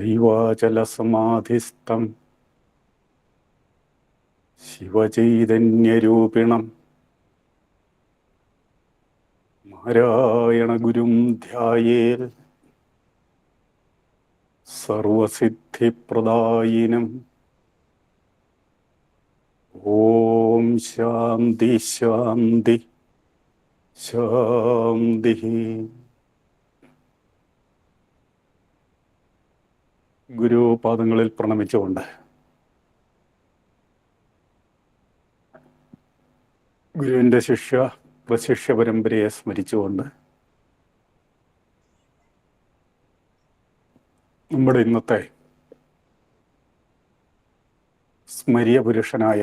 ശൈവാചലസമാധിസ്ഥം ശിവചൈതന്യരൂപിണം നാരായണഗുരും ധ്യായേൽ സർവസിദ്ധിപ്രദായിനം. ഓം ശാന്തി ശാന്തി ശാന്തി. ഗുരുപാദങ്ങളിൽ പ്രണമിച്ചുകൊണ്ട് ഗുരുവിൻ്റെ പ്രശിഷ്യ പരമ്പരയെ സ്മരിച്ചുകൊണ്ട് നമ്മുടെ ഇന്നത്തെ സ്മരിയ പുരുഷനായ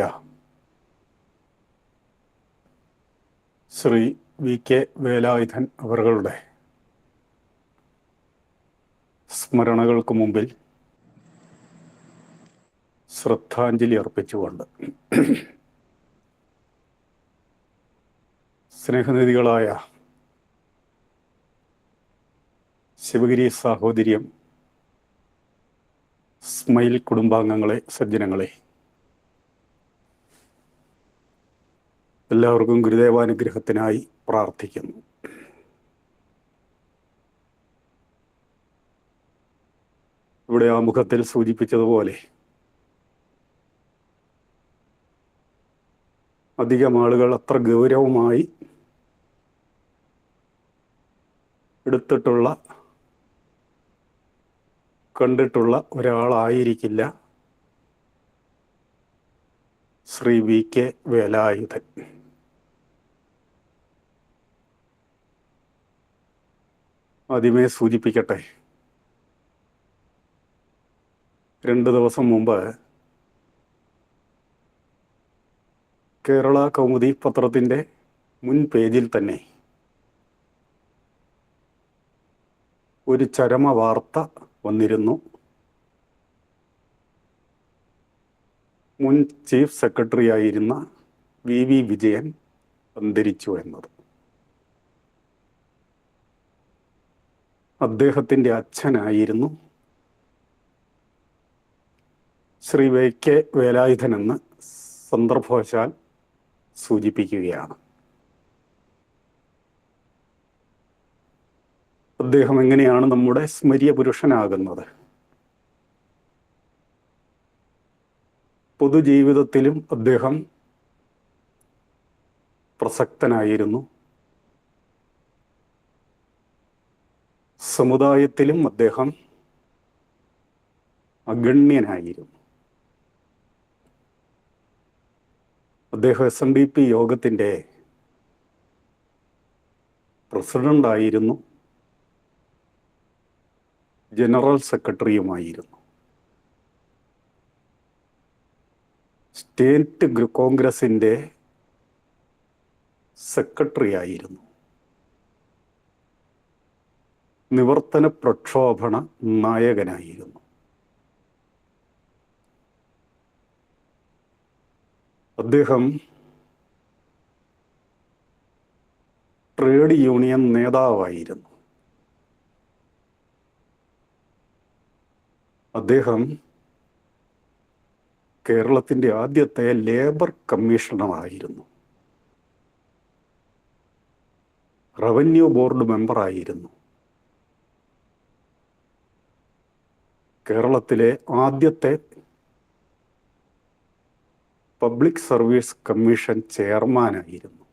ശ്രീ VK വേലായുധൻ അവരുടെ സ്മരണകൾക്ക് മുമ്പിൽ ശ്രദ്ധാഞ്ജലി അർപ്പിച്ചുകൊണ്ട് സ്നേഹനിധികളായ ശിവഗിരി സാഹോദര്യം സ്മൈൽ കുടുംബാംഗങ്ങളെ, സജ്ജനങ്ങളെ, എല്ലാവർക്കും ഗുരുദേവാനുഗ്രഹത്തിനായി പ്രാർത്ഥിക്കുന്നു. ഇവിടെ ആമുഖത്തിൽ സൂചിപ്പിച്ചതുപോലെ അധികം ആളുകൾ അത്ര ഗൗരവമായി കണ്ടിട്ടുള്ള ഒരാളായിരിക്കില്ല ശ്രീ VK വേലായുധൻ. ആദ്യമേ സൂചിപ്പിക്കട്ടെ, 2 ദിവസം മുമ്പ് കേരള കൗമുദി പത്രത്തിൻ്റെ മുൻ പേജിൽ തന്നെ ഒരു ചരമ വാർത്ത വന്നിരുന്നു. മുൻ ചീഫ് സെക്രട്ടറി ആയിരുന്ന VV വിജയൻ അന്തരിച്ചു എന്നത്. അദ്ദേഹത്തിൻ്റെ അച്ഛനായിരുന്നു ശ്രീ VK വേലായുധൻ എന്ന് സന്ദർഭവശാൽ സൂചിപ്പിക്കുകയാണ്. അദ്ദേഹം എങ്ങനെയാണ് നമ്മുടെ സ്മരിയ പുരുഷനാകുന്നത്? പൊതുജീവിതത്തിലും അദ്ദേഹം പ്രസക്തനായിരുന്നു. സമുദായത്തിലും അദ്ദേഹം അഗണ്യനായിരുന്നു. അദ്ദേഹം SNDP യോഗത്തിൻ്റെ പ്രസിഡന്റായിരുന്നു, ജനറൽ സെക്രട്ടറിയുമായിരുന്നു. സ്റ്റേറ്റ് കോൺഗ്രസിൻ്റെ സെക്രട്ടറി ആയിരുന്നു. നിവർത്തന പ്രക്ഷോഭണ നായകനായിരുന്നു. അദ്ദേഹം ട്രേഡ് യൂണിയൻ നേതാവായിരുന്നു. അദ്ദേഹം കേരളത്തിൻ്റെ ആദ്യത്തെ ലേബർ കമ്മീഷണറായിരുന്നു. റവന്യൂ ബോർഡ് മെമ്പറായിരുന്നു. കേരളത്തിലെ ആദ്യത്തെ പബ്ലിക് സർവീസ് കമ്മീഷൻ ചെയർമാനായിരുന്നു.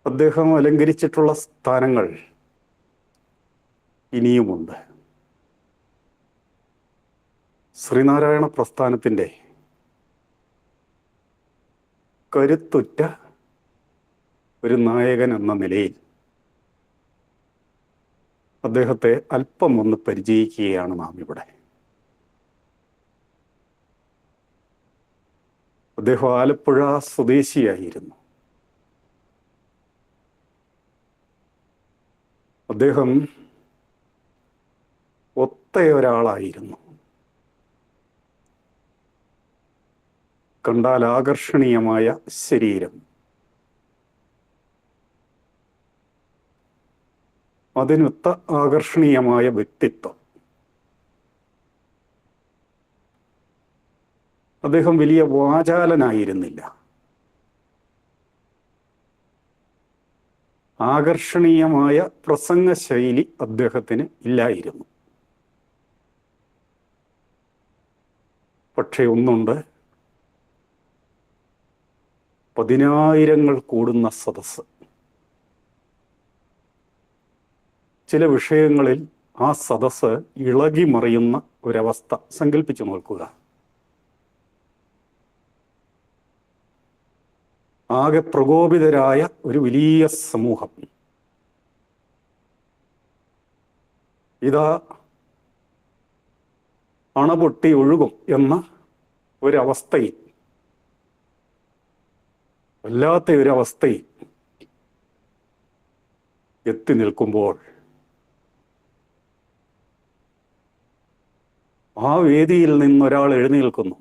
അദ്ദേഹം അലങ്കരിച്ചിട്ടുള്ള സ്ഥാനങ്ങൾ ഇനിയുമുണ്ട്. ശ്രീനാരായണ പ്രസ്ഥാനത്തിൻ്റെ കരുത്തുറ്റ ഒരു നായകൻ എന്ന നിലയിൽ അദ്ദേഹത്തെ അല്പം ഒന്ന് പരിചയിക്കുകയാണ് നാം ഇവിടെ. അദ്ദേഹം ആലപ്പുഴ സ്വദേശിയായിരുന്നു. അദ്ദേഹം ഒത്തയൊരാളായിരുന്നു. കണ്ടാൽ ആകർഷണീയമായ ശരീരം, അതിനൊത്ത ആകർഷണീയമായ വ്യക്തിത്വം. അദ്ദേഹം വലിയ വാചാലനായിരുന്നില്ല. ആകർഷണീയമായ പ്രസംഗ ശൈലി അദ്ദേഹത്തിന് ഇല്ലായിരുന്നു. പക്ഷേ ഒന്നുണ്ട്, 10,000 കൂടുന്ന സദസ്സ്. ചില വിഷയങ്ങളിൽ ആ സദസ്സ് ഇളകി മറിയുന്ന ഒരവസ്ഥ സങ്കല്പിച്ചു നോക്കുക. ആകെ പ്രകോപിതരായ ഒരു വലിയ സമൂഹം. ഇതാ അണപൊട്ടി ഒഴുകും എന്ന ഒരവസ്ഥയിൽ, വല്ലാത്ത ഒരവസ്ഥയിൽ എത്തി നിൽക്കുമ്പോൾ ആ വേദിയിൽ നിന്നൊരാൾ എഴുന്നേൽക്കുന്നു.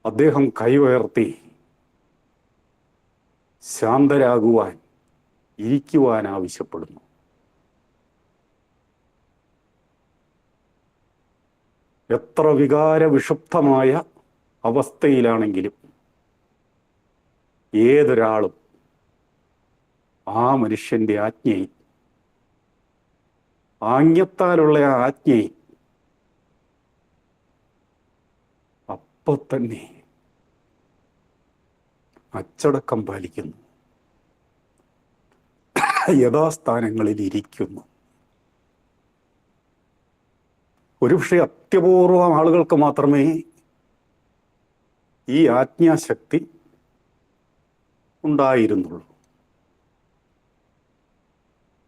അദ്ദേഹം കൈയുയർത്തി ശാന്തരാകുവാൻ, ഇരിക്കുവാൻ ആവശ്യപ്പെടുന്നു. എത്ര വികാരവിഷുപ്തമായ അവസ്ഥയിലാണെങ്കിലും ഏതൊരാളും ആ മനുഷ്യന്റെ ആജ്ഞയിൽ, ആംഗ്യത്താലുള്ള ആ ആജ്ഞയിൽ അപ്പോൾ തന്നെ അച്ചടക്കം പാലിക്കുന്നു, യഥാസ്ഥാനങ്ങളിൽ ഇരിക്കുന്നു. ഒരുപക്ഷെ അത്യപൂർവം ആളുകൾക്ക് മാത്രമേ ഈ ആജ്ഞാശക്തി ഉണ്ടായിരുന്നുള്ളൂ.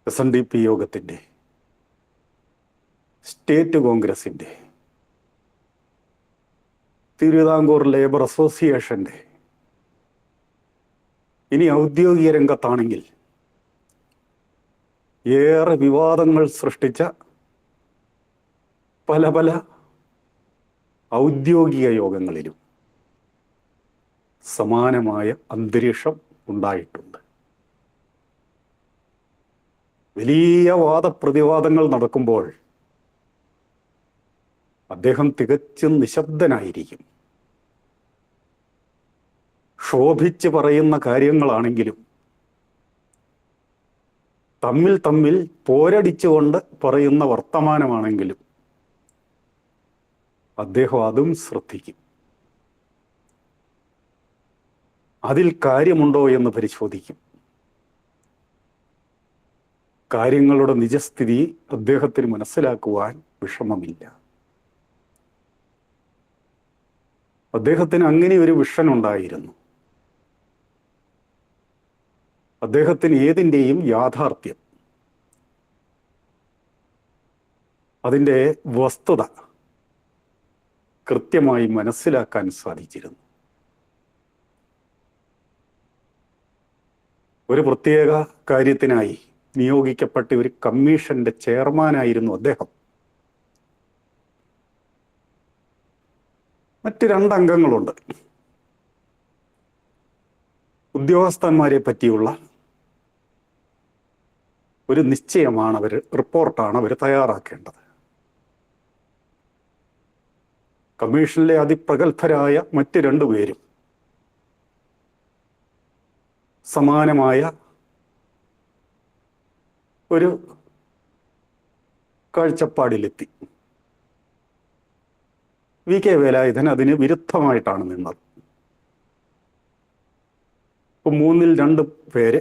SNDP യോഗത്തിൻ്റെ, സ്റ്റേറ്റ് കോൺഗ്രസിൻ്റെ, തിരുവിതാംകൂർ ലേബർ അസോസിയേഷൻ്റെ, ഇനി ഔദ്യോഗിക രംഗത്താണെങ്കിൽ ഏറെ വിവാദങ്ങൾ സൃഷ്ടിച്ച പല പല ഔദ്യോഗിക യോഗങ്ങളിലും സമാനമായ അന്തരീക്ഷം ഉണ്ടായിട്ടുണ്ട്. വലിയ വാദപ്രതിവാദങ്ങൾ നടക്കുമ്പോൾ അദ്ദേഹം തികച്ചും നിശബ്ദനായിരിക്കും. ശോഭിച്ച് പറയുന്ന കാര്യങ്ങളാണെങ്കിലും തമ്മിൽ തമ്മിൽ പോരടിച്ചുകൊണ്ട് പറയുന്ന വർത്തമാനമാണെങ്കിലും അദ്ദേഹം അതും ശ്രദ്ധിക്കും. അതിൽ കാര്യമുണ്ടോ എന്ന് പരിശോധിക്കും. കാര്യങ്ങളുടെ നിജസ്ഥിതി അദ്ദേഹത്തിന് മനസ്സിലാക്കുവാൻ വിഷമമില്ല. അദ്ദേഹത്തിന് അങ്ങനെ ഒരു വിഷൻ ഉണ്ടായിരുന്നു. അദ്ദേഹത്തിന് ഏതിൻ്റെയും യാഥാർത്ഥ്യം, അതിൻ്റെ വസ്തുത കൃത്യമായി മനസ്സിലാക്കാൻ സാധിച്ചിരുന്നു. ഒരു പ്രത്യേക കാര്യത്തിനായി നിയോഗിക്കപ്പെട്ട ഒരു കമ്മീഷന്റെ ചെയർമാനായിരുന്നു അദ്ദേഹം. മറ്റ് 2 അംഗങ്ങളുണ്ട്. ഉദ്യോഗസ്ഥന്മാരെ പറ്റിയുള്ള ഒരു നിശ്ചയമാണ് റിപ്പോർട്ടാണ് അവർ തയ്യാറാക്കേണ്ടത്. കമ്മീഷനിലെ അതിപ്രഗത്ഭരായ മറ്റ് 2 പേരും സമാനമായ ഒരു കാഴ്ചപ്പാടിലെത്തി. VK വേലായുധൻ അതിന് വിരുദ്ധമായിട്ടാണ് നിന്നത്. ഇപ്പം 3-ൽ 2 പേര്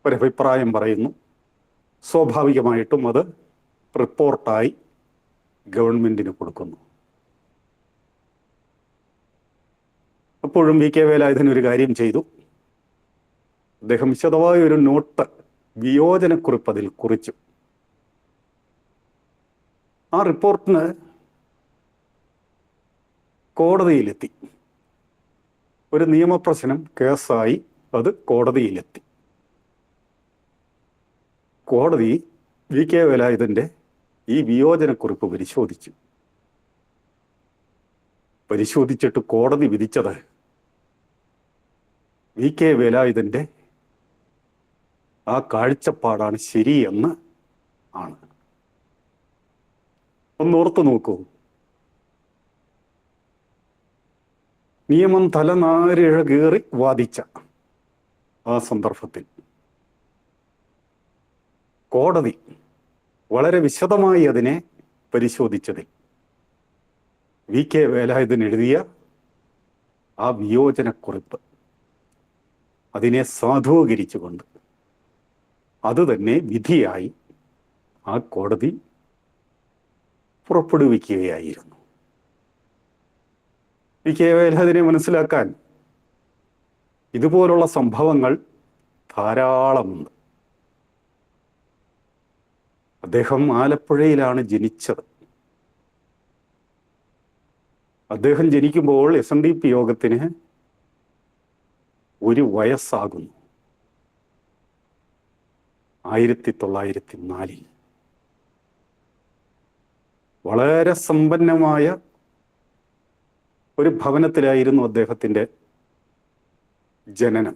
ഒരഭിപ്രായം പറയുന്നു. സ്വാഭാവികമായിട്ടും അത് റിപ്പോർട്ടായി ഗവൺമെന്റിന് കൊടുക്കുന്നു. അപ്പോഴും VK വേലായുധൻ ഒരു കാര്യം ചെയ്തു. അദ്ദേഹം വിശദമായ ഒരു നോട്ട്, വിയോജനക്കുറിപ്പ് അതിൽ കുറിച്ചു. ആ റിപ്പോർട്ടിന് കോടതിയിലെത്തി. ഒരു നിയമപ്രശ്നം കേസായി അത് കോടതിയിലെത്തി. കോടതി VK വേലായുധൻ്റെ ഈ വിയോജനക്കുറിപ്പ് പരിശോധിച്ചിട്ട് കോടതി വിധിച്ചത് VK വേലായുധൻ്റെ ആ കാഴ്ചപ്പാടാണ് ശരിയെന്ന് ആണ്. ഒന്നോർത്തു നോക്കൂ, നിയമം തലനാരിഴ കീറി വാദിച്ച ആ സന്ദർഭത്തിൽ കോടതി വളരെ വിശദമായി അതിനെ പരിശോധിച്ചതിൽ VK വേലായുധൻ എഴുതിയ ആ വിയോജനക്കുറിപ്പ് അതിനെ സാധൂകരിച്ചുകൊണ്ട് അത് തന്നെ വിധിയായി ആ കോടതി പുറപ്പെടുവിക്കുകയായിരുന്നു. VK വേലായുധനെ മനസ്സിലാക്കാൻ ഇതുപോലുള്ള സംഭവങ്ങൾ ധാരാളമുണ്ട്. അദ്ദേഹം ആലപ്പുഴയിലാണ് ജനിച്ചത്. അദ്ദേഹം ജനിക്കുമ്പോൾ SNDP യോഗത്തിന് 1 വയസ്സാകുന്നു. 1904 വളരെ സമ്പന്നമായ ഒരു ഭവനത്തിലായിരുന്നു അദ്ദേഹത്തിൻ്റെ ജനനം.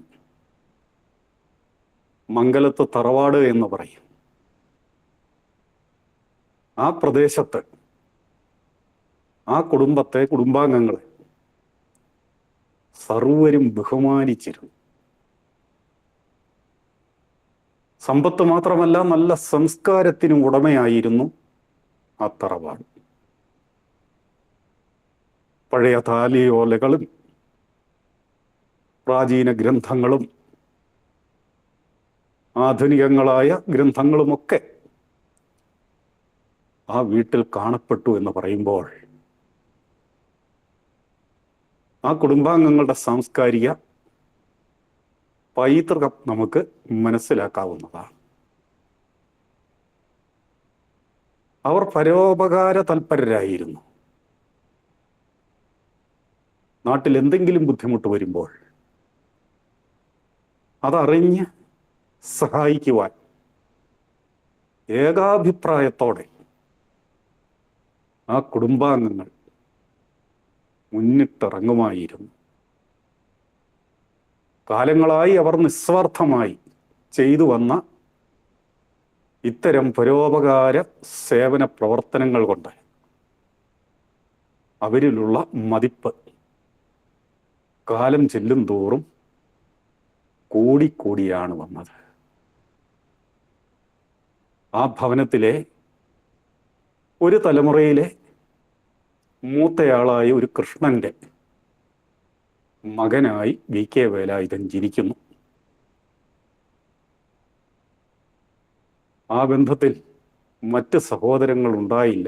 മംഗലത്ത് തറവാട് എന്ന് പറയും. ആ പ്രദേശത്ത് ആ കുടുംബാംഗങ്ങളെ സർവരും ബഹുമാനിച്ചിരുന്നു. സമ്പത്ത് മാത്രമല്ല, നല്ല സംസ്കാരത്തിനും ഉടമയായിരുന്നു ആ തറവാട്. പഴയ താലിയോലകളും പ്രാചീന ഗ്രന്ഥങ്ങളും ആധുനികങ്ങളായ ഗ്രന്ഥങ്ങളുമൊക്കെ ആ വീട്ടിൽ കാണപ്പെട്ടു എന്ന് പറയുമ്പോൾ ആ കുടുംബാംഗങ്ങളുടെ സാംസ്കാരിക പൈതൃകം നമുക്ക് മനസ്സിലാക്കാവുന്നതാണ്. അവർ പരോപകാര തൽപരരായിരുന്നു. നാട്ടിൽ എന്തെങ്കിലും ബുദ്ധിമുട്ട് വരുമ്പോൾ അതറിഞ്ഞ് സഹായിക്കുവാൻ ഏകാഭിപ്രായത്തോടെ ആ കുടുംബാംഗങ്ങൾ മുന്നിട്ടിറങ്ങുമായിരുന്നു. കാലങ്ങളായി അവർ നിസ്വാർത്ഥമായി ചെയ്തു വന്ന ഇത്തരം പരോപകാര സേവന പ്രവർത്തനങ്ങൾ കൊണ്ട് അവരിലുള്ള മതിപ്പ് കാലം ചെല്ലും തോറും കൂടിക്കൂടിയാണ് വന്നത്. ആ ഭവനത്തിലെ ഒരു തലമുറയിലെ മൂത്തയാളായ ഒരു കൃഷ്ണന്റെ മകനായി VK വേലായുധൻ ജനിക്കുന്നു. ആ ബന്ധത്തിൽ മറ്റ് സഹോദരങ്ങൾ ഉണ്ടായില്ല.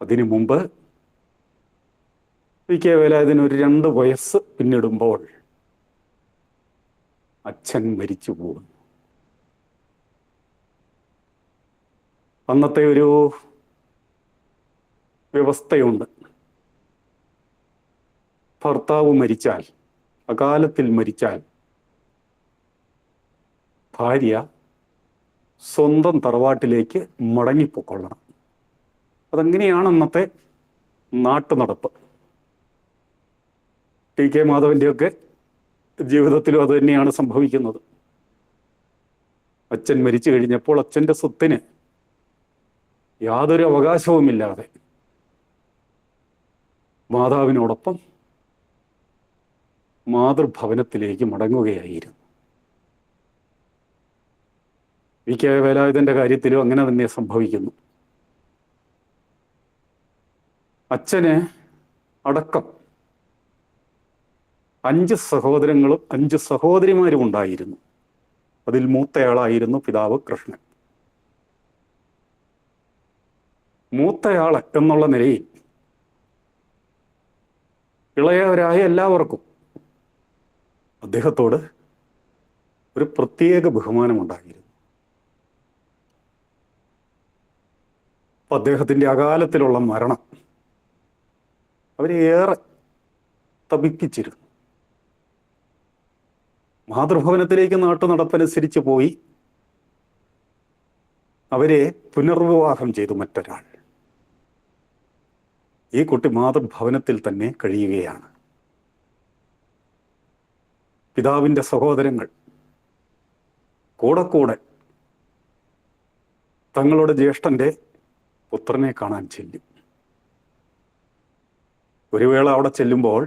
അതിനു മുമ്പ് VK വേലായുധൻ ഒരു 2 വയസ്സ് പിന്നിടുമ്പോൾ അച്ഛൻ മരിച്ചു പോകുന്നു. അന്നത്തെ ഒരു വ്യവസ്ഥയുണ്ട്. ഭർത്താവ് മരിച്ചാൽ, അകാലത്തിൽ മരിച്ചാൽ ഭാര്യ സ്വന്തം തറവാട്ടിലേക്ക് മടങ്ങിപ്പോക്കൊള്ളണം. അതെങ്ങനെയാണ് അന്നത്തെ നാട്ടുനടപ്പ്. TK മാധവൻ്റെയൊക്കെ ജീവിതത്തിലും അത് തന്നെയാണ് സംഭവിക്കുന്നത്. അച്ഛൻ മരിച്ചു കഴിഞ്ഞപ്പോൾ അച്ഛൻ്റെ സ്വത്തിന് യാതൊരു അവകാശവുമില്ലാതെ മാതാവിനോടൊപ്പം മാതൃഭവനത്തിലേക്ക് മടങ്ങുകയായിരുന്നു. VK വേലായുധന്റെ കാര്യത്തിലും അങ്ങനെ തന്നെ സംഭവിക്കുന്നു. അച്ഛന് അടക്കം 5 സഹോദരങ്ങളും 5 സഹോദരിമാരും ഉണ്ടായിരുന്നു. അതിൽ മൂത്തയാളായിരുന്നു പിതാവ് കൃഷ്ണൻ. മൂത്തയാള് എന്നുള്ള നിലയിൽ ഇളയവരായ എല്ലാവർക്കും അദ്ദേഹത്തോട് ഒരു പ്രത്യേക ബഹുമാനമുണ്ടായിരുന്നു. അദ്ദേഹത്തിൻ്റെ അകാലത്തിലുള്ള മരണം അവരെ ഏറെ തപിപ്പിച്ചിരുന്നു. മാതൃഭവനത്തിലേക്ക് നാട്ടുനടപ്പനുസരിച്ച് പോയി അവരെ പുനർവിവാഹം ചെയ്തു മറ്റൊരാൾ. ഈ കുട്ടി മാതൃഭവനത്തിൽ തന്നെ കഴിയുകയാണ്. പിതാവിൻ്റെ സഹോദരങ്ങൾ കൂടെ കൂടെ തങ്ങളുടെ ജ്യേഷ്ഠന്റെ പുത്രനെ കാണാൻ ചെല്ലും. ഒരു വേള അവിടെ ചെല്ലുമ്പോൾ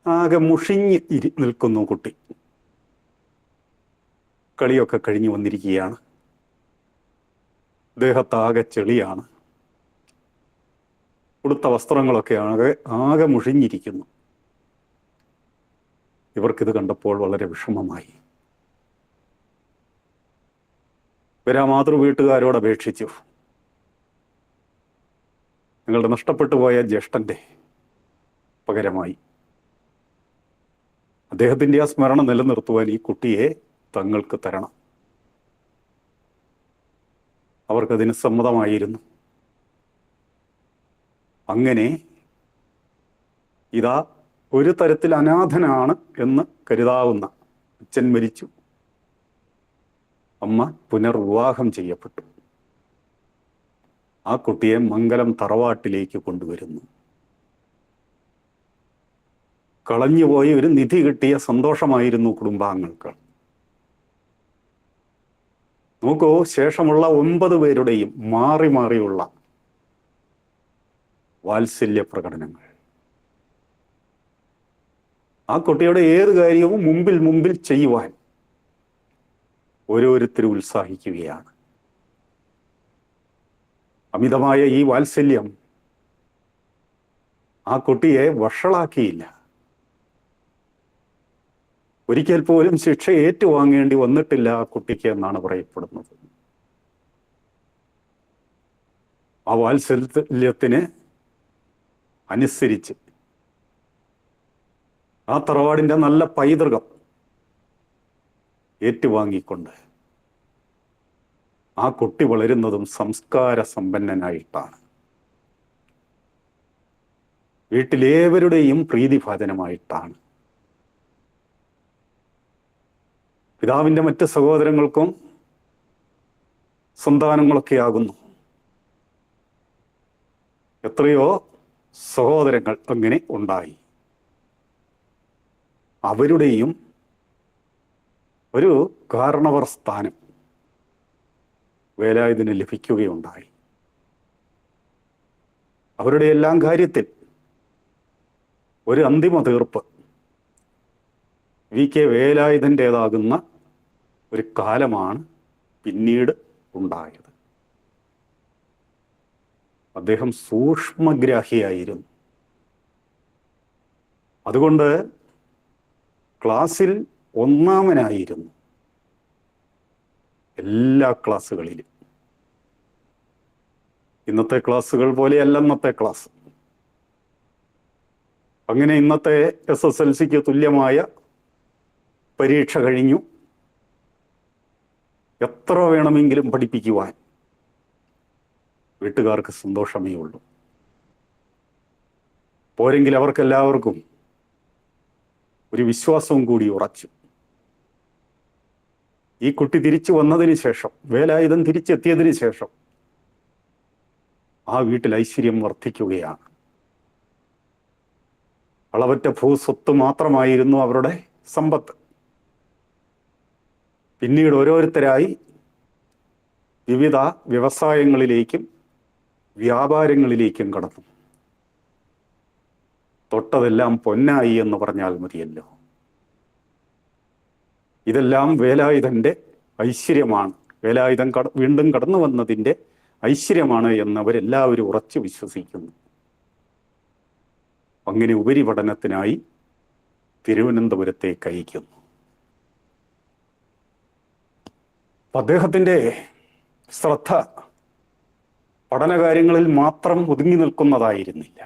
ആകെ മുഷിഞ്ഞ് നിൽക്കുന്നു കുട്ടി. കളിയൊക്കെ കഴിഞ്ഞു വന്നിരിക്കുകയാണ്. ദേഹത്താകെ ചെളിയാണ്. ഉടുത്ത വസ്ത്രങ്ങളൊക്കെ ആകെ മുഷിഞ്ഞിരിക്കുന്നു. ഇവർക്കിത് കണ്ടപ്പോൾ വളരെ വിഷമമായി. ഇവരാ മാതൃ വീട്ടുകാരോട് അപേക്ഷിച്ചു, നിങ്ങളുടെ നഷ്ടപ്പെട്ടു പോയ ജ്യേഷ്ഠന്റെ പകരമായി അദ്ദേഹത്തിൻ്റെ ആ സ്മരണ നിലനിർത്തുവാൻ ഈ കുട്ടിയെ തങ്ങൾക്ക് തരണം. അവർക്കതിന് സമ്മതമായിരുന്നു. അങ്ങനെ ഇതാ ഒരു തരത്തിൽ അനാഥനാണ് എന്ന് കരുതാവുന്ന അച്ഛൻ മരിച്ചു, അമ്മ പുനർവിവാഹം ചെയ്യപ്പെട്ടു. ആ കുട്ടിയെ മംഗലം തറവാട്ടിലേക്ക് കൊണ്ടുവരുന്നു. കളഞ്ഞുപോയി ഒരു നിധി കിട്ടിയ സന്തോഷമായിരുന്നു കുടുംബാംഗങ്ങൾക്ക്. നോക്കൂ, ശേഷമുള്ള 9 പേരുടെയും മാറി മാറിയുള്ള വാത്സല്യ പ്രകടനങ്ങൾ. ആ കുട്ടിയുടെ ഏത് കാര്യവും മുമ്പിൽ ചെയ്യുവാൻ ഓരോരുത്തരും ഉത്സാഹിക്കുകയാണ്. അമിതമായ ഈ വാത്സല്യം ആ കുട്ടിയെ വഷളാക്കിയില്ല. ഒരിക്കൽ പോലും ശിക്ഷ ഏറ്റുവാങ്ങേണ്ടി വന്നിട്ടില്ല ആ കുട്ടിക്ക് എന്നാണ് പറയപ്പെടുന്നത്. ആ വാത്സല്യത്തിന് അനുസരിച്ച് ആ തറവാടിൻ്റെ നല്ല പൈതൃകം ഏറ്റുവാങ്ങിക്കൊണ്ട് ആ കുട്ടി വളരുന്നതും സംസ്കാര സമ്പന്നനായിട്ടാണ്. വീട്ടിലേവരുടെയും പ്രീതിഭാജനമായിട്ടാണ്. പിതാവിൻ്റെ മറ്റ് സഹോദരങ്ങൾക്കും സന്താനങ്ങളൊക്കെ ആകുന്നു. എത്രയോ സഹോദരങ്ങൾ അങ്ങനെ ഉണ്ടായി. അവരുടെയും ഒരു കാരണവർ സ്ഥാനം വേലായുധന് ലഭിക്കുകയുണ്ടായി. അവരുടെ എല്ലാം കാര്യത്തിൽ ഒരു അന്തിമ തീർപ്പ് വി.കെ. വേലായുധൻ്റേതാകുന്ന ഒരു കാലമാണ് പിന്നീട് ഉണ്ടായത്. അദ്ദേഹം സൂക്ഷ്മഗ്രാഹിയായിരുന്നു. അതുകൊണ്ട് ക്ലാസ്സിൽ ഒന്നാമനായിരുന്നു എല്ലാ ക്ലാസ്സുകളിലും. ഇന്നത്തെ ക്ലാസ്സുകൾ പോലെയല്ല അന്നത്തെ ക്ലാസ്. അങ്ങനെ ഇന്നത്തെ SSLCക്ക് തുല്യമായ പരീക്ഷ കഴിഞ്ഞു. എത്ര വേണമെങ്കിലും പഠിപ്പിക്കുവാൻ വീട്ടുകാർക്ക് സന്തോഷമേ ഉള്ളൂ. പോരെങ്കിൽ അവർക്കെല്ലാവർക്കും ഒരു വിശ്വാസവും കൂടി ഉറച്ചു. ഈ കുട്ടി തിരിച്ചു വന്നതിന് ശേഷം, വേലായുധൻ തിരിച്ചെത്തിയതിന് ശേഷം ആ വീട്ടിൽ ഐശ്വര്യം വർദ്ധിക്കുകയാണ്. അളവറ്റ ഭൂസ്വത്ത് മാത്രമായിരുന്നു അവരുടെ സമ്പത്ത്. പിന്നീട് ഓരോരുത്തരായി വിവിധ വ്യവസായങ്ങളിലേക്കും വ്യാപാരങ്ങളിലേക്കും കടന്നു. തൊട്ടതെല്ലാം പൊന്നായി എന്ന് പറഞ്ഞാൽ മതിയല്ലോ. ഇതെല്ലാം വേലായുധൻ്റെ ഐശ്വര്യമാണ്, വേലായുധൻ വീണ്ടും കടന്നു വന്നതിൻ്റെ ഐശ്വര്യമാണ് എന്നവരെല്ലാവരും ഉറച്ചു വിശ്വസിക്കുന്നു. അങ്ങനെ ഉപരിപഠനത്തിനായി തിരുവനന്തപുരത്തേക്ക് അയക്കുന്നു. അദ്ദേഹത്തിൻ്റെ ശ്രദ്ധ പഠനകാര്യങ്ങളിൽ മാത്രം ഒതുങ്ങി നിൽക്കുന്നതായിരുന്നില്ല.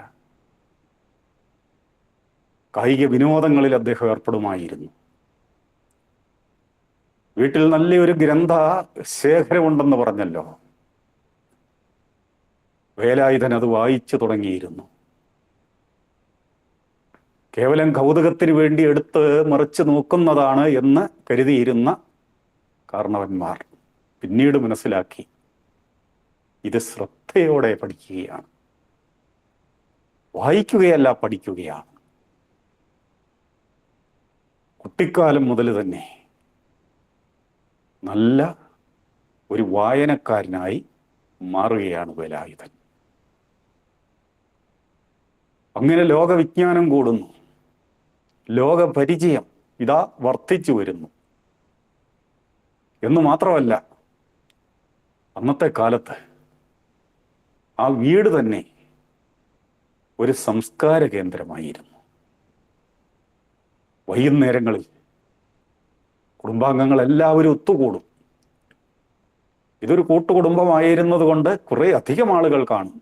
കായിക വിനോദങ്ങളിൽ അദ്ദേഹം ഏർപ്പെടുമായിരുന്നു. വീട്ടിൽ നല്ലൊരു ഗ്രന്ഥ ശേഖരമുണ്ടെന്ന് പറഞ്ഞല്ലോ. വേലായുധൻ അത് വായിച്ചു തുടങ്ങിയിരുന്നു. കേവലം കൗതുകത്തിന് വേണ്ടി എടുത്ത് മറിച്ച് നോക്കുന്നതാണ് എന്ന് കരുതിയിരുന്ന കാരണവന്മാർ പിന്നീട് മനസ്സിലാക്കി ഇത് ശ്രദ്ധയോടെ പഠിക്കുകയാണ്, വായിക്കുകയല്ല പഠിക്കുകയാണ്. കുട്ടിക്കാലം മുതൽ തന്നെ നല്ല ഒരു വായനക്കാരനായി മാറുകയാണ് വേലായുധൻ. അങ്ങനെ ലോകവിജ്ഞാനം കൂടുന്നു, ലോകപരിചയം ഇതാ വർദ്ധിച്ചു വരുന്നു എന്ന് മാത്രമല്ല, അന്നത്തെ കാലത്ത് ആ വീട് തന്നെ ഒരു സംസ്കാര കേന്ദ്രമായിരുന്നു. വൈകുന്നേരങ്ങളിൽ കുടുംബാംഗങ്ങൾ എല്ലാവരും ഒത്തുകൂടും. ഇതൊരു കൂട്ടുകുടുംബമായിരുന്നത് കൊണ്ട് കുറെ അധികം ആളുകൾ കാണും.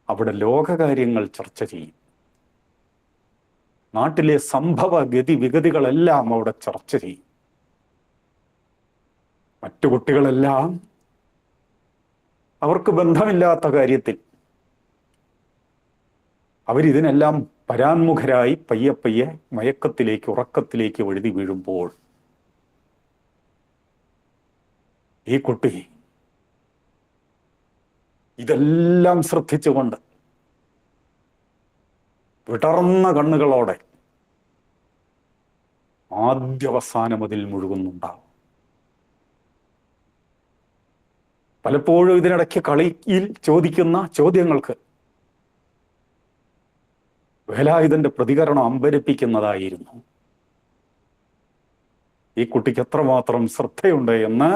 അവിടെ ലോകകാര്യങ്ങൾ ചർച്ച ചെയ്യും. നാട്ടിലെ സംഭവ വിഗതികളെല്ലാം അവിടെ ചർച്ച ചെയ്യും. മറ്റു കുട്ടികളെല്ലാം അവർക്ക് ബന്ധമില്ലാത്ത കാര്യത്തിൽ അവരിതിനെല്ലാം പരാന്മുഖരായി പയ്യെ പയ്യെ മയക്കത്തിലേക്ക്, ഉറക്കത്തിലേക്ക് വഴുതി വീഴുമ്പോൾ ഈ കുട്ടി ഇതെല്ലാം ശ്രദ്ധിച്ചുകൊണ്ട് വിടർന്ന കണ്ണുകളോടെ ആദ്യവസാനം അതിൽ മുഴുകുന്നുണ്ടാവും. പലപ്പോഴും ഇതിനിടയ്ക്ക് കളിയിൽ ചോദിക്കുന്ന ചോദ്യങ്ങൾക്ക് വേലായുധന്റെ പ്രതികരണം അമ്പരപ്പിക്കുന്നതായിരുന്നു. ഈ കുട്ടിക്ക് എത്രമാത്രം ശ്രദ്ധയുണ്ട് എന്ന്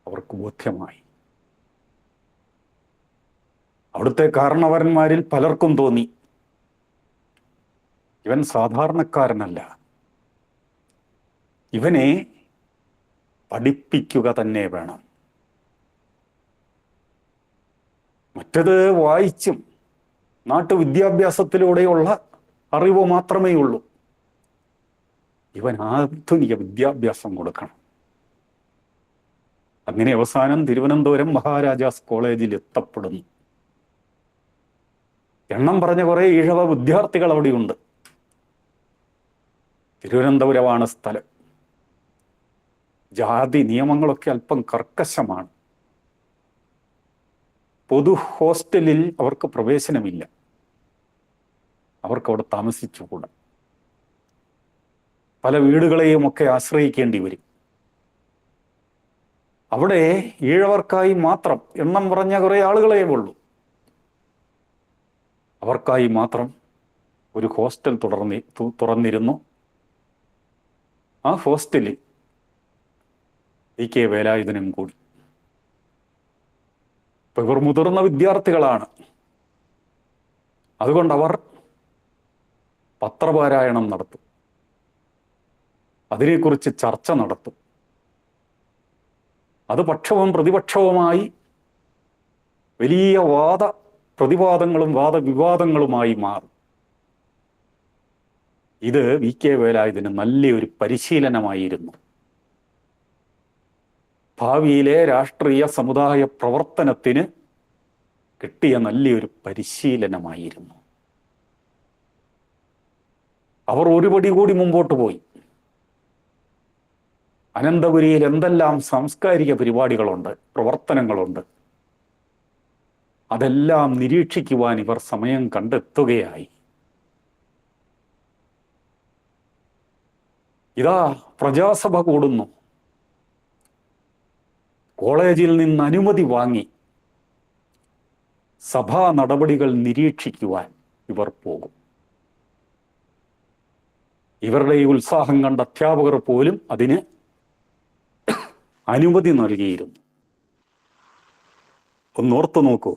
അവർക്ക് ബോധ്യമായി. അവിടുത്തെ കാരണവന്മാരിൽ പലർക്കും തോന്നി, ഇവൻ സാധാരണക്കാരനല്ല, ഇവനെ പഠിപ്പിക്കുക തന്നെ വേണം. മറ്റത് വായിച്ചും നാട്ടുവിദ്യാഭ്യാസത്തിലൂടെയുള്ള അറിവ് മാത്രമേ ഉള്ളൂ. ഇവൻ ആധുനിക വിദ്യാഭ്യാസം കൊടുക്കണം. അങ്ങനെ അവസാനം തിരുവനന്തപുരം മഹാരാജാസ് കോളേജിൽ എത്തപ്പെടുന്നു. എണ്ണം പറഞ്ഞ കുറെ ഈഴവ വിദ്യാർത്ഥികൾ അവിടെയുണ്ട്. തിരുവനന്തപുരമാണ് സ്ഥലം. ജാതി നിയമങ്ങളൊക്കെ അല്പം കർക്കശമാണ്. പൊതു ഹോസ്റ്റലിൽ അവർക്ക് പ്രവേശനമില്ല. അവർക്ക് അവിടെ താമസിച്ചുകൂടാ. പല വീടുകളെയും ഒക്കെ ആശ്രയിക്കേണ്ടി വരും. അവിടെ ഈഴവർക്കായി മാത്രം, എണ്ണം പറഞ്ഞ കുറെ ആളുകളേ ഉള്ളൂ, അവർക്കായി മാത്രം ഒരു ഹോസ്റ്റൽ തുറന്നിരുന്നു. ആ ഹോസ്റ്റലിൽ കെ വേലായുധനും കൂടി. ഇപ്പൊ ഇവർ മുതിർന്ന വിദ്യാർത്ഥികളാണ്. അതുകൊണ്ട് അവർ പത്രപാരായണം നടത്തും, അതിനെക്കുറിച്ച് ചർച്ച നടത്തും. അത് പക്ഷവും പ്രതിപക്ഷവുമായി വലിയ പ്രതിവാദങ്ങളും വാദവിവാദങ്ങളുമായി മാറും. ഇത് കെ വേലായുധന് നല്ലൊരു പരിശീലനമായിരുന്നു. ഭാവിയിലെ രാഷ്ട്രീയ സമുദായ പ്രവർത്തനത്തിന് കിട്ടിയ നല്ലൊരു പരിശീലനമായിരുന്നു. അവർ ഒരുപടി കൂടി മുമ്പോട്ട് പോയി. അനന്തപുരിയിൽ എന്തെല്ലാം സാംസ്കാരിക പരിപാടികളുണ്ട്, പ്രവർത്തനങ്ങളുണ്ട്, അതെല്ലാം നിരീക്ഷിക്കുവാൻ ഇവർ സമയം കണ്ടെത്തുകയായി. ഇതാ പ്രജാസഭ കൂടുന്നു. കോളേജിൽ നിന്ന് അനുമതി വാങ്ങി സഭാ നടപടികൾ നിരീക്ഷിക്കുവാൻ ഇവർ പോകും. ഇവരുടെ ഈ ഉത്സാഹം കണ്ട അധ്യാപകർ പോലും അതിന് അനുമതി നൽകിയിരുന്നു. ഒന്നോർത്തു നോക്കൂ,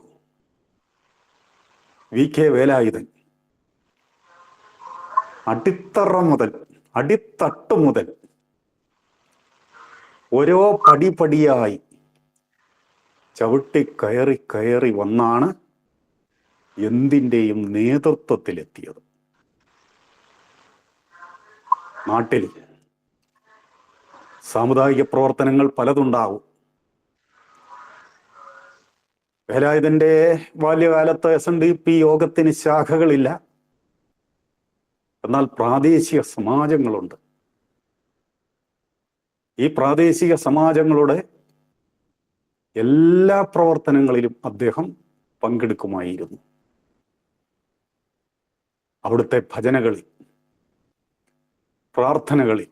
കെ വേലായുധൻ അടിത്തറ മുതൽ, അടിത്തട്ട് മുതൽ ഓരോ പടിപടിയായി ചവിട്ടി കയറി കയറി വന്നാണ് എന്തിൻ്റെയും നേതൃത്വത്തിലെത്തിയത്. നാട്ടിൽ സാമുദായിക പ്രവർത്തനങ്ങൾ പലതുണ്ടാവും. വേലായുധന്റെ ബാല്യകാലത്ത് SNDP യോഗത്തിന് ശാഖകളില്ല. എന്നാൽ പ്രാദേശിക സമാജങ്ങളുണ്ട്. ഈ പ്രാദേശിക സമാജങ്ങളുടെ എല്ലാ പ്രവർത്തനങ്ങളിലും അദ്ദേഹം പങ്കെടുക്കുമായിരുന്നു. അവിടുത്തെ ഭജനകളിൽ, പ്രാർത്ഥനകളിൽ,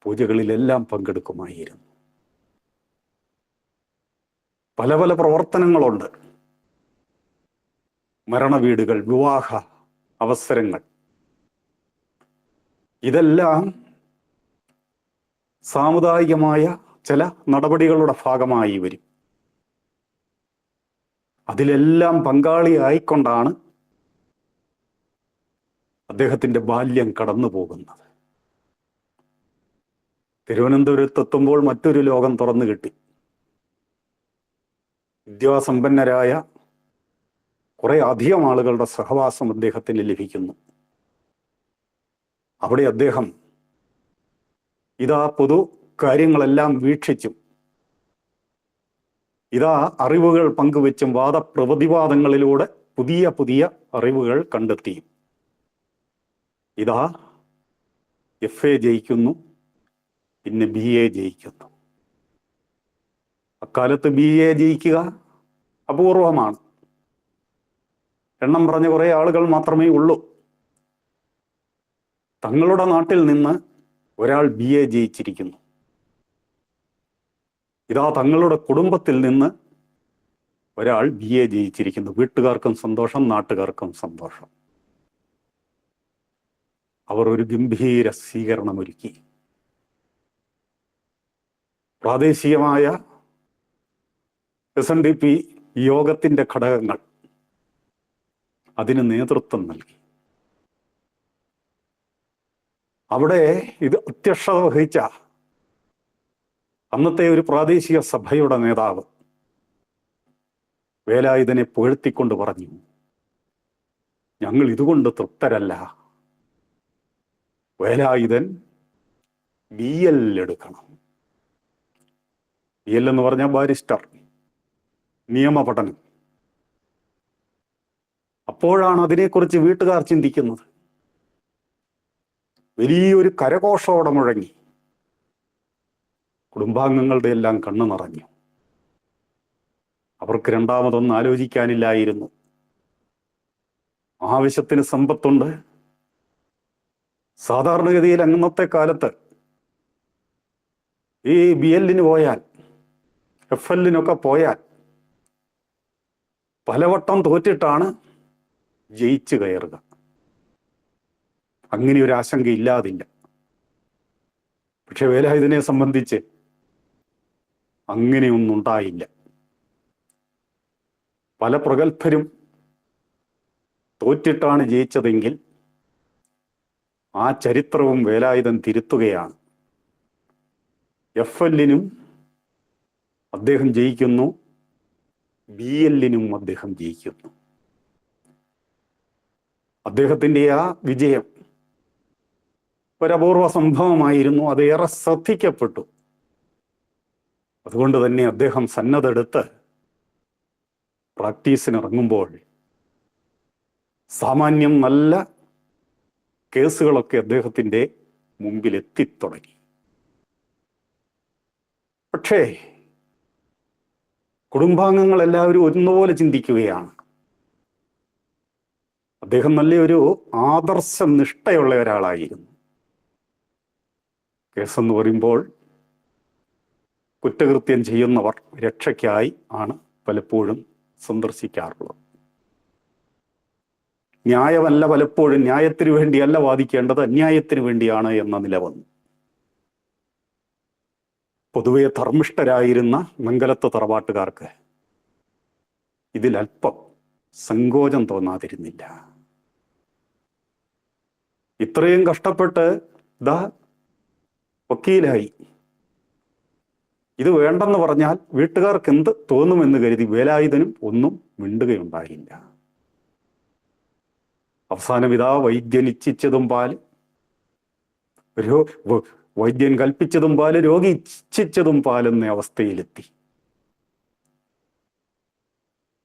പൂജകളിലെല്ലാം പങ്കെടുക്കുമായിരുന്നു. പല പല പ്രവർത്തനങ്ങളുണ്ട്. മരണവീടുകൾ, വിവാഹ അവസരങ്ങൾ, ഇതെല്ലാം സാമുദായികമായ ചില നടപടികളുടെ ഭാഗമായി വരും. അതിലെല്ലാം പങ്കാളിയായിക്കൊണ്ടാണ് അദ്ദേഹത്തിൻ്റെ ബാല്യം കടന്നു പോകുന്നത്. തിരുവനന്തപുരത്തെത്തുമ്പോൾ മറ്റൊരു ലോകം തുറന്നു കിട്ടി. വിദ്യാസമ്പന്നരായ കുറെ അധികം ആളുകളുടെ സഹവാസം അദ്ദേഹത്തിന് ലഭിക്കുന്നു. അവിടെ അദ്ദേഹം ഇതാ പൊതു കാര്യങ്ങളെല്ലാം വീക്ഷിച്ചും ഇതാ അറിവുകൾ പങ്കുവെച്ചും വാദപ്രതിവാദങ്ങളിലൂടെ പുതിയ പുതിയ അറിവുകൾ കണ്ടെത്തിയും ഇതാ FA ജയിക്കുന്നു, പിന്നെ BA ജയിക്കുന്നു. അക്കാലത്ത് BA ജയിക്കുക അപൂർവമാണ്. എണ്ണം പറഞ്ഞ കുറെ ആളുകൾ മാത്രമേ ഉള്ളൂ. തങ്ങളുടെ നാട്ടിൽ നിന്ന് ഒരാൾ BA ജയിച്ചിരിക്കുന്നു. ഇതാ തങ്ങളുടെ കുടുംബത്തിൽ നിന്ന് ഒരാൾ BA ജയിച്ചിരിക്കുന്നു. വീട്ടുകാർക്കും സന്തോഷം, നാട്ടുകാർക്കും സന്തോഷം. അവർ ഒരു ഗംഭീര സ്വീകരണമൊരുക്കി. പ്രാദേശികമായ SNDP യോഗത്തിൻ്റെ ഘടകങ്ങൾ അതിന് നേതൃത്വം നൽകി. അവിടെ ഇത് അധ്യക്ഷത വഹിച്ച അന്നത്തെ ഒരു പ്രാദേശിക സഭയുടെ നേതാവ് വേലായുധനെ പുകഴ്ത്തിക്കൊണ്ട് പറഞ്ഞു, ഞങ്ങൾ ഇതുകൊണ്ട് തൃപ്തരല്ല, വേലായുധൻ BL എടുക്കണം. BL എന്ന് പറഞ്ഞാൽ ബാരിസ്റ്റർ, നിയമപഠനം. അപ്പോഴാണ് അതിനെക്കുറിച്ച് വീട്ടുകാർ ചിന്തിക്കുന്നത്. വലിയൊരു കരഘോഷത്തോടെ മുഴങ്ങി. കുടുംബാംഗങ്ങളുടെ എല്ലാം കണ്ണു നിറഞ്ഞു. അവർക്ക് രണ്ടാമതൊന്നും ആലോചിക്കാനില്ലായിരുന്നു. ആവശ്യത്തിന് സമ്പത്തുണ്ട്. സാധാരണഗതിയിൽ അന്നത്തെ കാലത്ത് ഈ BL പോയാൽ, FL പോയാൽ പലവട്ടം തോറ്റിട്ടാണ് ജയിച്ചു കയറുക. അങ്ങനെ ഒരു ആശങ്ക ഇല്ലാതില്ല. പക്ഷെ വേലായുധനെ സംബന്ധിച്ച് അങ്ങനെയൊന്നും ഉണ്ടായില്ല. പല പ്രഗത്ഭരും തോറ്റിട്ടാണ് ജയിച്ചതെങ്കിൽ ആ ചരിത്രവും വേലായുധൻ തിരുത്തുകയാണ്. FL അദ്ദേഹം ജയിക്കുന്നു, BL അദ്ദേഹം ജയിക്കുന്നു. അദ്ദേഹത്തിൻ്റെ ആ വിജയം ഒരപൂർവ സംഭവമായിരുന്നു. അത് ഏറെ ശ്രദ്ധിക്കപ്പെട്ടു. അതുകൊണ്ട് തന്നെ അദ്ദേഹം സന്നദ്ധെടുത്ത് പ്രാക്ടീസിനിറങ്ങുമ്പോൾ സാമാന്യം നല്ല കേസുകളൊക്കെ അദ്ദേഹത്തിൻ്റെ മുമ്പിൽ എത്തിത്തുടങ്ങി. പക്ഷേ കുടുംബാംഗങ്ങൾ എല്ലാവരും ഒന്നുപോലെ ചിന്തിക്കുകയാണ്. അദ്ദേഹം നല്ലൊരു ആദർശ നിഷ്ഠയുള്ള ഒരാളായിരുന്നു. കേസെന്ന് പറയുമ്പോൾ കുറ്റകൃത്യം ചെയ്യുന്നവർ രക്ഷയ്ക്കായി ആണ് പലപ്പോഴും സന്ദർശിക്കാറുള്ളത്. ന്യായമല്ല പലപ്പോഴും, ന്യായത്തിന് വേണ്ടിയല്ല വാദിക്കേണ്ടത്, അന്യായത്തിന് വേണ്ടിയാണ് എന്ന നില വന്നു. പൊതുവെ ധർമ്മിഷ്ഠരായിരുന്ന മംഗലത്ത് തറവാട്ടുകാർക്ക് ഇതിലല്പം സങ്കോചം തോന്നാതിരുന്നില്ല. ഇത്രയും കഷ്ടപ്പെട്ട് വക്കീലായി, ഇത് വേണ്ടെന്ന് പറഞ്ഞാൽ വീട്ടുകാർക്ക് എന്ത് തോന്നുമെന്ന് കരുതി വേലായുധനും ഒന്നും മിണ്ടുകയുണ്ടായില്ല. അവസാനം ഇതാ വൈദ്യൻ ഇച്ഛിച്ചതും പാല്, വൈദ്യൻ കൽപ്പിച്ചതും പാല്, രോഗി ഇച്ഛിച്ചതും പാലെന്ന അവസ്ഥയിലെത്തി.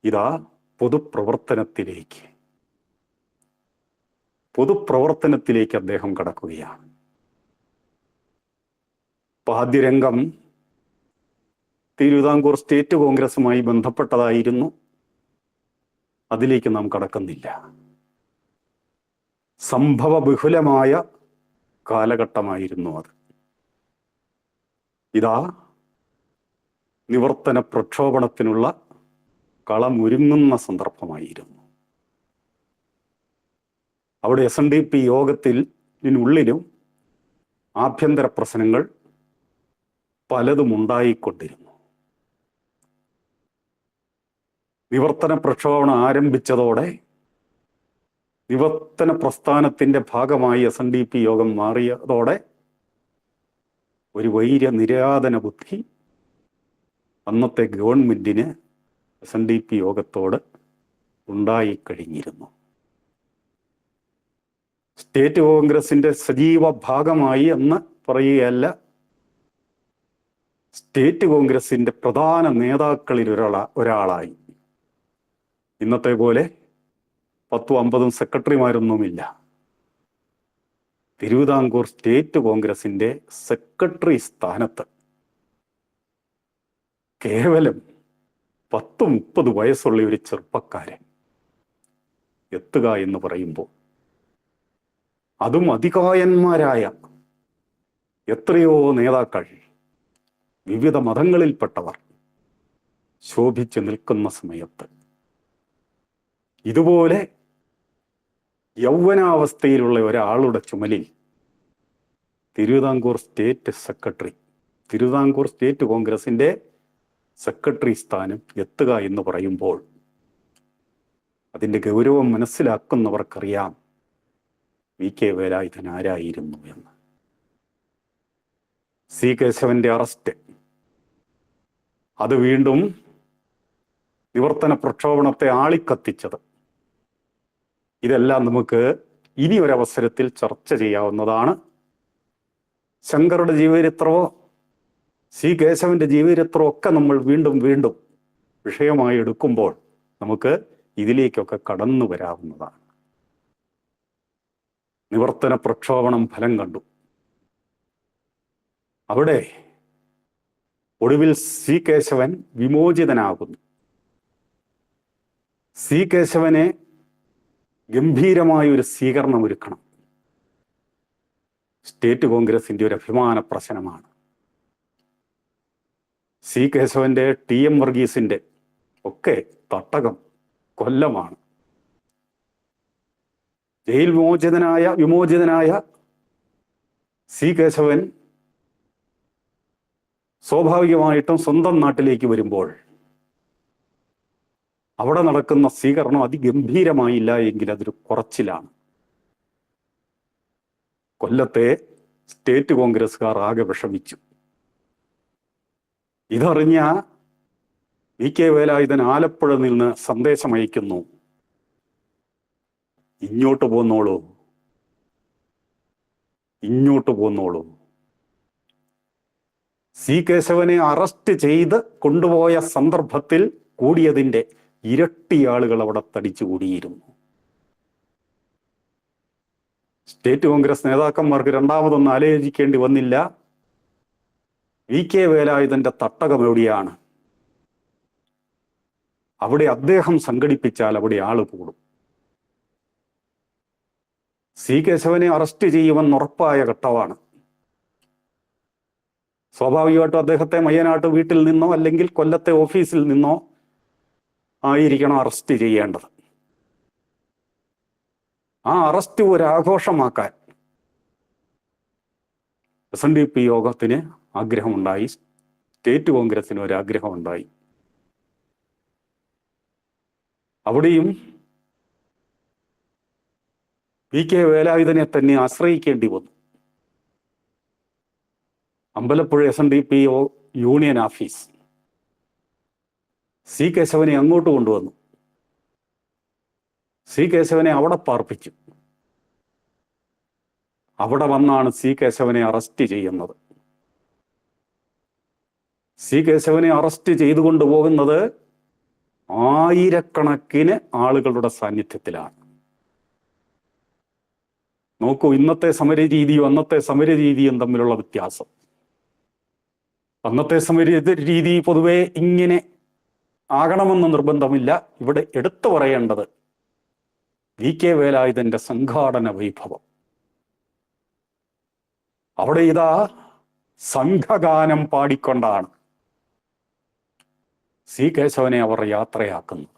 ഇതാ പൊതുപ്രവർത്തനത്തിലേക്ക് അദ്ദേഹം കടക്കുകയാണ്. ആദ്യരംഗം തിരുവിതാംകൂർ സ്റ്റേറ്റ് കോൺഗ്രസുമായി ബന്ധപ്പെട്ടതായിരുന്നു. അതിലേക്ക് നാം കടക്കുന്നില്ല. സംഭവ ബഹുലമായ കാലഘട്ടമായിരുന്നു അത്. ഇതാ നിവർത്തന പ്രക്ഷോഭണത്തിനുള്ള കളമൊരുങ്ങുന്ന സന്ദർഭമായിരുന്നു. അവിടെ SNDP യോഗത്തിനുള്ളിലും ആഭ്യന്തര പ്രശ്നങ്ങൾ പലതും ഉണ്ടായിക്കൊണ്ടിരുന്നു. നിവർത്തന പ്രക്ഷോഭണം ആരംഭിച്ചതോടെ നിവർത്തന പ്രസ്ഥാനത്തിന്റെ ഭാഗമായി SNDP യോഗം മാറിയതോടെ ഒരു വൈര്യനിരാധന ബുദ്ധി അന്നത്തെ ഗവൺമെന്റിന് SNDP യോഗത്തോട് ഉണ്ടായിക്കഴിഞ്ഞിരുന്നു. സ്റ്റേറ്റ് കോൺഗ്രസിന്റെ സജീവ ഭാഗമായി എന്ന് പറയുകയല്ല, സ്റ്റേറ്റ് കോൺഗ്രസിന്റെ പ്രധാന നേതാക്കളിൽ ഒരാളായി. ഇന്നത്തെ പോലെ 10-50 സെക്രട്ടറിമാരൊന്നുമില്ല. തിരുവിതാംകൂർ സ്റ്റേറ്റ് കോൺഗ്രസിന്റെ സെക്രട്ടറി സ്ഥാനത്ത് കേവലം 10-30 വയസ്സുള്ള ഒരു ചെറുപ്പക്കാരൻ എത്തുക എന്ന് പറയുമ്പോൾ, അതും അതികായന്മാരായ എത്രയോ നേതാക്കൾ, വിവിധ മതങ്ങളിൽപ്പെട്ടവർ ശോഭിച്ചു നിൽക്കുന്ന സമയത്ത് ഇതുപോലെ യൗവനാവസ്ഥയിലുള്ള ഒരാളുടെ ചുമലിൽ Thiruvithamkoor state secretary, Thiruvithamkoor state കോൺഗ്രസിന്റെ സെക്രട്ടറി സ്ഥാനം എത്തുക എന്ന് പറയുമ്പോൾ അതിൻ്റെ ഗൗരവം മനസ്സിലാക്കുന്നവർക്കറിയാം VK വേലായുധൻ ആരായിരുന്നു എന്ന്. C കേശവന്റെ അറസ്റ്റ്, അത് വീണ്ടും നിവർത്തന പ്രക്ഷോഭണത്തെ ആളിക്കത്തിച്ചത്, ഇതെല്ലാം നമുക്ക് ഇനി ഒരവസരത്തിൽ ചർച്ച ചെയ്യാവുന്നതാണ്. ശങ്കറുടെ ജീവചരിത്രമോ C കേശവന്റെ ജീവചരിത്രമോ ഒക്കെ നമ്മൾ വീണ്ടും വീണ്ടും വിഷയമായി എടുക്കുമ്പോൾ നമുക്ക് ഇതിലേക്കൊക്കെ കടന്നു വരാവുന്നതാണ്. നിവർത്തന പ്രക്ഷോഭണം ഫലം കണ്ടു. അവിടെ ഒടുവിൽ C കേശവൻ വിമോചിതനാകുന്നു. C കേശവനെ ഗംഭീരമായ ഒരു സ്വീകരണം ഒരുക്കണം. സ്റ്റേറ്റ് കോൺഗ്രസിന്റെ ഒരു അഭിമാന പ്രശ്നമാണ്. C കേശവന്റെ TM വർഗീസിന്റെ ഒക്കെ തട്ടകം കൊല്ലമാണ്. ജയിൽ വിമോചിതനായ C കേശവൻ സ്വാഭാവികമായിട്ടും സ്വന്തം നാട്ടിലേക്ക് വരുമ്പോൾ അവിടെ നടക്കുന്ന സ്വീകരണം അതിഗംഭീരമായില്ല എങ്കിൽ അതൊരു കുറച്ചിലാണ്. കൊല്ലത്തെ സ്റ്റേറ്റ് കോൺഗ്രസ്സുകാർ ആകെ വിഷമിച്ചു. ഇതറിഞ്ഞ VK വേലായുധൻ ആലപ്പുഴ നിന്ന് സന്ദേശം അയക്കുന്നു, ഇങ്ങോട്ട് പോന്നോളൂ, ഇങ്ങോട്ട് പോന്നോളൂ. C കേശവനെ അറസ്റ്റ് ചെയ്ത് കൊണ്ടുപോയ സന്ദർഭത്തിൽ കൂടിയതിൻ്റെ ഇരട്ടി ആളുകൾ അവിടെ തടിച്ചു കൂടിയിരുന്നു. സ്റ്റേറ്റ് കോൺഗ്രസ് നേതാക്കന്മാർക്ക് രണ്ടാമതൊന്നും ആലോചിക്കേണ്ടി വന്നില്ല. VK വേലായുധന്റെ തട്ടകം എവിടെയാണ്, അവിടെ അദ്ദേഹം സംഘടിപ്പിച്ചാൽ അവിടെ ആള് കൂടും. C കേശവനെ അറസ്റ്റ് ചെയ്യുമെന്ന് ഉറപ്പായ ഘട്ടമാണ്. സ്വാഭാവികമായിട്ടും അദ്ദേഹത്തെ മയ്യനാട്ട് വീട്ടിൽ നിന്നോ അല്ലെങ്കിൽ കൊല്ലത്തെ ഓഫീസിൽ നിന്നോ ആയിരിക്കണം അറസ്റ്റ് ചെയ്യേണ്ടത്. ആ അറസ്റ്റ് ഒരാഘോഷമാക്കാൻ SNDP യോഗത്തിന് ആഗ്രഹമുണ്ടായി, സ്റ്റേറ്റ് കോൺഗ്രസിന് ഒരാഗ്രഹമുണ്ടായി. അവിടെയും VK വേലായുധനെ തന്നെ ആശ്രയിക്കേണ്ടി വന്നു. Ambalappuzha SNDP union office C കേശവനെ അങ്ങോട്ട് കൊണ്ടുവന്നു. C കേശവനെ അവിടെ പാർപ്പിച്ചു. അവിടെ വന്നാണ് C കേശവനെ അറസ്റ്റ് ചെയ്യുന്നത്. C കേശവനെ അറസ്റ്റ് ചെയ്തുകൊണ്ട് പോകുന്നത് ആയിരക്കണക്കിന് ആളുകളുടെ സാന്നിധ്യത്തിലാണ്. നോക്കൂ, ഇന്നത്തെ സമരരീതിയും അന്നത്തെ സമരരീതിയും തമ്മിലുള്ള വ്യത്യാസം. അന്നത്തെ സമരരീതി പൊതുവെ ഇങ്ങനെ ആകണമെന്ന് നിർബന്ധമില്ല. ഇവിടെ എടുത്തു പറയേണ്ടത് VK വേലായുധന്റെ സംഘാടന വൈഭവം. അവിടെ ഇതാ സംഘഗാനം പാടിക്കൊണ്ടാണ് സി കേശവനെ അവർ യാത്രയാക്കുന്നത്.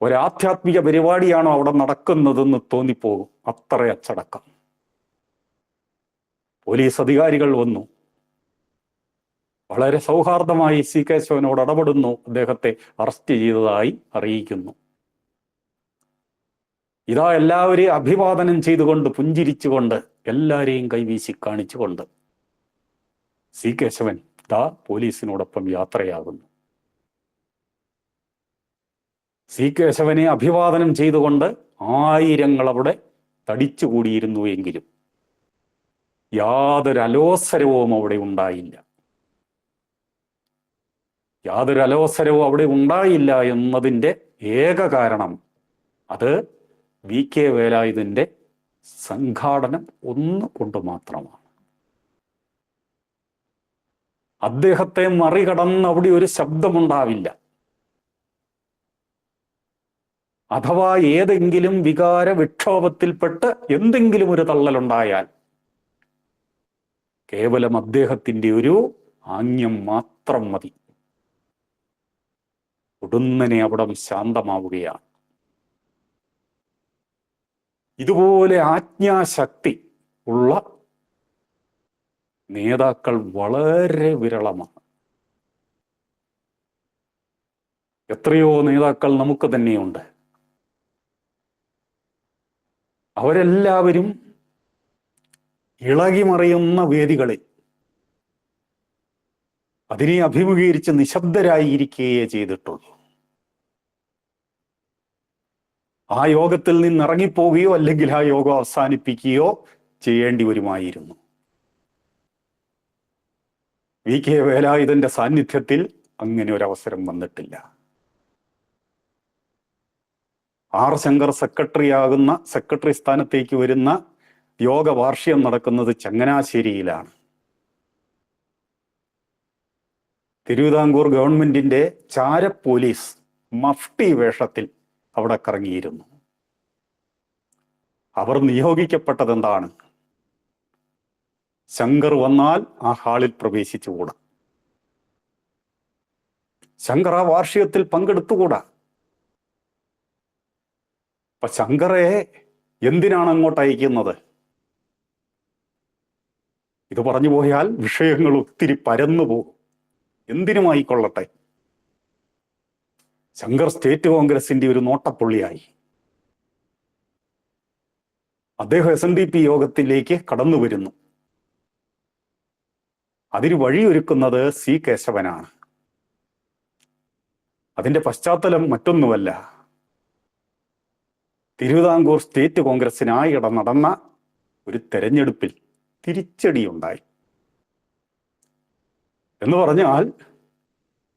ഒരാധ്യാത്മിക പരിപാടിയാണോ അവിടെ നടക്കുന്നതെന്ന് തോന്നിപ്പോകും, അത്ര അച്ചടക്കം. പോലീസ് അധികാരികൾ വന്നു, വളരെ സൗഹാർദ്ദമായി സി കേശവനോട് ഇടപെടുന്നു, അദ്ദേഹത്തെ അറസ്റ്റ് ചെയ്തതായി അറിയിക്കുന്നു. ഇതാ എല്ലാവരെയും അഭിവാദനം ചെയ്തുകൊണ്ട്, പുഞ്ചിരിച്ചുകൊണ്ട്, എല്ലാവരെയും കൈവീശി കാണിച്ചുകൊണ്ട് സി കേശവൻ ദാ പോലീസിനോടൊപ്പം യാത്രയാകുന്നു. സി കേശവനെ അഭിവാദനം ചെയ്തുകൊണ്ട് ആയിരങ്ങൾ അവിടെ തടിച്ചുകൂടിയിരുന്നു എങ്കിലും യാതൊരു അലോസരവും അവിടെ ഉണ്ടായില്ല. യാതൊരു അലോസരവും അവിടെ ഉണ്ടായില്ല എന്നതിൻ്റെ ഏക കാരണം അത് വി കെ വേലായുധൻ്റെ സംഘാടനം ഒന്നുകൊണ്ട് മാത്രമാണ്. അദ്ദേഹത്തെ മറികടന്ന് അവിടെ ഒരു ശബ്ദമുണ്ടാവില്ല. അഥവാ ഏതെങ്കിലും വികാര വിക്ഷോഭത്തിൽപ്പെട്ട് എന്തെങ്കിലും ഒരു തള്ളലുണ്ടായാൽ കേവലം അദ്ദേഹത്തിൻ്റെ ഒരു ആംഗ്യം മാത്രം മതി, ഉടനെ അവിടം ശാന്തമാവുകയാണ്. ഇതുപോലെ ആജ്ഞാശക്തി ഉള്ള നേതാക്കൾ വളരെ വിരളമാണ്. എത്രയോ നേതാക്കൾ നമുക്ക് തന്നെയുണ്ട്. അവരെല്ലാവരും ഇളകിമറിയുന്ന വേദികളിൽ അതിനെ അഭിമുഖീകരിച്ച് നിശബ്ദരായിരിക്കുകയേ ചെയ്തിട്ടുള്ളൂ. ആ യോഗത്തിൽ നിന്ന് ഇറങ്ങിപ്പോവുകയോ അല്ലെങ്കിൽ ആ യോഗം അവസാനിപ്പിക്കുകയോ ചെയ്യേണ്ടി വരുമായിരുന്നു. വി കെ വേലായുധന്റെ സാന്നിധ്യത്തിൽ അങ്ങനെ ഒരു അവസരം വന്നിട്ടില്ല. ആർ ശങ്കർ സെക്രട്ടറി സ്ഥാനത്തേക്ക് വരുന്ന യോഗ വാർഷികം നടക്കുന്നത് ചങ്ങനാശ്ശേരിയിലാണ്. തിരുവിതാംകൂർ ഗവൺമെന്റിന്റെ ചാര പോലീസ് മഫ്തി വേഷത്തിൽ അവിടെ കറങ്ങിയിരുന്നു. അവർ നിയോഗിക്കപ്പെട്ടത് എന്താണ്? ശങ്കർ വന്നാൽ ആ ഹാളിൽ പ്രവേശിച്ചുകൂടാ, ശങ്കർ ആ വാർഷികത്തിൽ പങ്കെടുത്തുകൂടാ. അപ്പൊ ശങ്കറെ എന്തിനാണ് അങ്ങോട്ട് അയക്കുന്നത്? ഇത് പറഞ്ഞു പോയാൽ വിഷയങ്ങൾ ഒത്തിരി പരന്നു പോകും. എന്തിനുമായിക്കൊള്ളട്ടെ, ശങ്കർ സ്റ്റേറ്റ് കോൺഗ്രസിന്റെ ഒരു നോട്ടപ്പുള്ളിയായി. അദ്ദേഹം SNDP യോഗത്തിലേക്ക് കടന്നു വരുന്നു. അതിന് വഴിയൊരുക്കുന്നത് സി കേശവനാണ്. അതിന്റെ പശ്ചാത്തലം മറ്റൊന്നുമല്ല, തിരുവിതാംകൂർ സ്റ്റേറ്റ് കോൺഗ്രസിനായിടെ നടന്ന ഒരു തെരഞ്ഞെടുപ്പിൽ തിരിച്ചടിയുണ്ടായി. എന്ന് പറഞ്ഞാൽ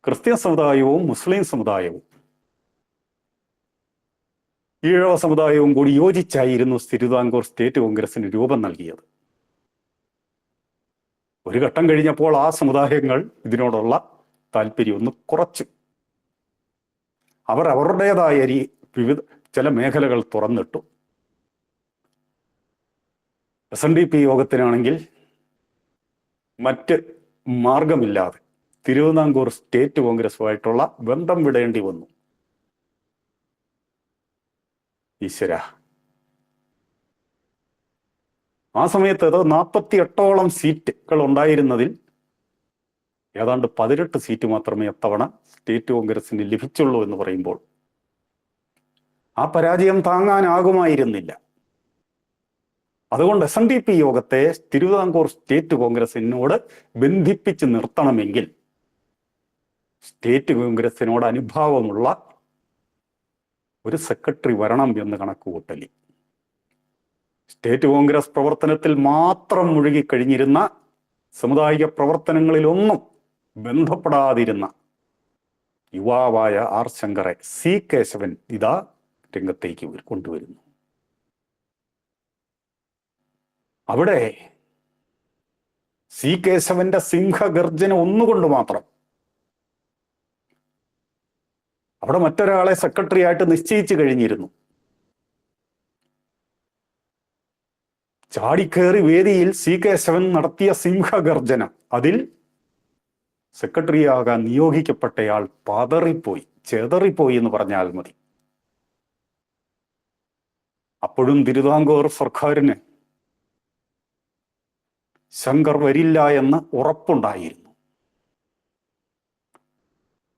ക്രിസ്ത്യൻ സമുദായവും മുസ്ലിം സമുദായവും ഈഴവ സമുദായവും കൂടി യോജിച്ചായിരുന്നു തിരുവിതാംകൂർ സ്റ്റേറ്റ് കോൺഗ്രസിന് രൂപം നൽകിയത്. ഒരു ഘട്ടം കഴിഞ്ഞപ്പോൾ ആ സമുദായങ്ങൾ ഇതിനോടുള്ള താല്പര്യം ഒന്ന് കുറച്ചു. അവർ അവരുടേതായ വിവിധ ചില മേഖലകൾ തുറന്നിട്ടു. SNDP യോഗത്തിനാണെങ്കിൽ മറ്റ് മാർഗമില്ലാതെ തിരുവിതാംകൂർ സ്റ്റേറ്റ് കോൺഗ്രസുമായിട്ടുള്ള ബന്ധം വിടേണ്ടി വന്നു. ഈശ്വര, ആ സമയത്ത് 48ഓളം സീറ്റുകൾ ഉണ്ടായിരുന്നതിൽ ഏതാണ്ട് 18 സീറ്റ് മാത്രമേ അത്തവണ സ്റ്റേറ്റ് കോൺഗ്രസിന് ലഭിച്ചുള്ളൂ എന്ന് പറയുമ്പോൾ ആ പരാജയം താങ്ങാനാകുമായിരുന്നില്ല. അതുകൊണ്ട് SNDP യോഗത്തെ തിരുവിതാംകൂർ സ്റ്റേറ്റ് കോൺഗ്രസിനോട് ബന്ധിപ്പിച്ച് നിർത്തണമെങ്കിൽ സ്റ്റേറ്റ് കോൺഗ്രസിനോട് അനുഭാവമുള്ള ഒരു സെക്രട്ടറി വരണം എന്ന് കണക്കുകൂട്ടലി. സ്റ്റേറ്റ് കോൺഗ്രസ് പ്രവർത്തനത്തിൽ മാത്രം മുഴുകിക്കഴിഞ്ഞിരുന്ന, സാമുദായിക പ്രവർത്തനങ്ങളിലൊന്നും ബന്ധപ്പെടാതിരുന്ന യുവാവായ ആർ ശങ്കറെ സി കേശവൻ ഇതാ രംഗത്തേക്ക് കൊണ്ടുവരുന്നു. അവിടെ സി കേശവന്റെ സിംഹഗർജന ഒന്നുകൊണ്ട് മാത്രം അവിടെ മറ്റൊരാളെ സെക്രട്ടറി ആയിട്ട് നിശ്ചയിച്ചു കഴിഞ്ഞിരുന്നു. ചാടിക്കേറി വേദിയിൽ സി കേശവൻ നടത്തിയ സിംഹഗർജനം, അതിൽ സെക്രട്ടറിയാകാൻ നിയോഗിക്കപ്പെട്ടയാൾ പതറിപ്പോയി, ചെതറിപ്പോയി എന്ന് പറഞ്ഞാൽ മതി. അപ്പോഴും തിരുവിതാംകൂർ സർക്കാരിന് ശങ്കർ വരില്ല എന്ന് ഉറപ്പുണ്ടായിരുന്നു.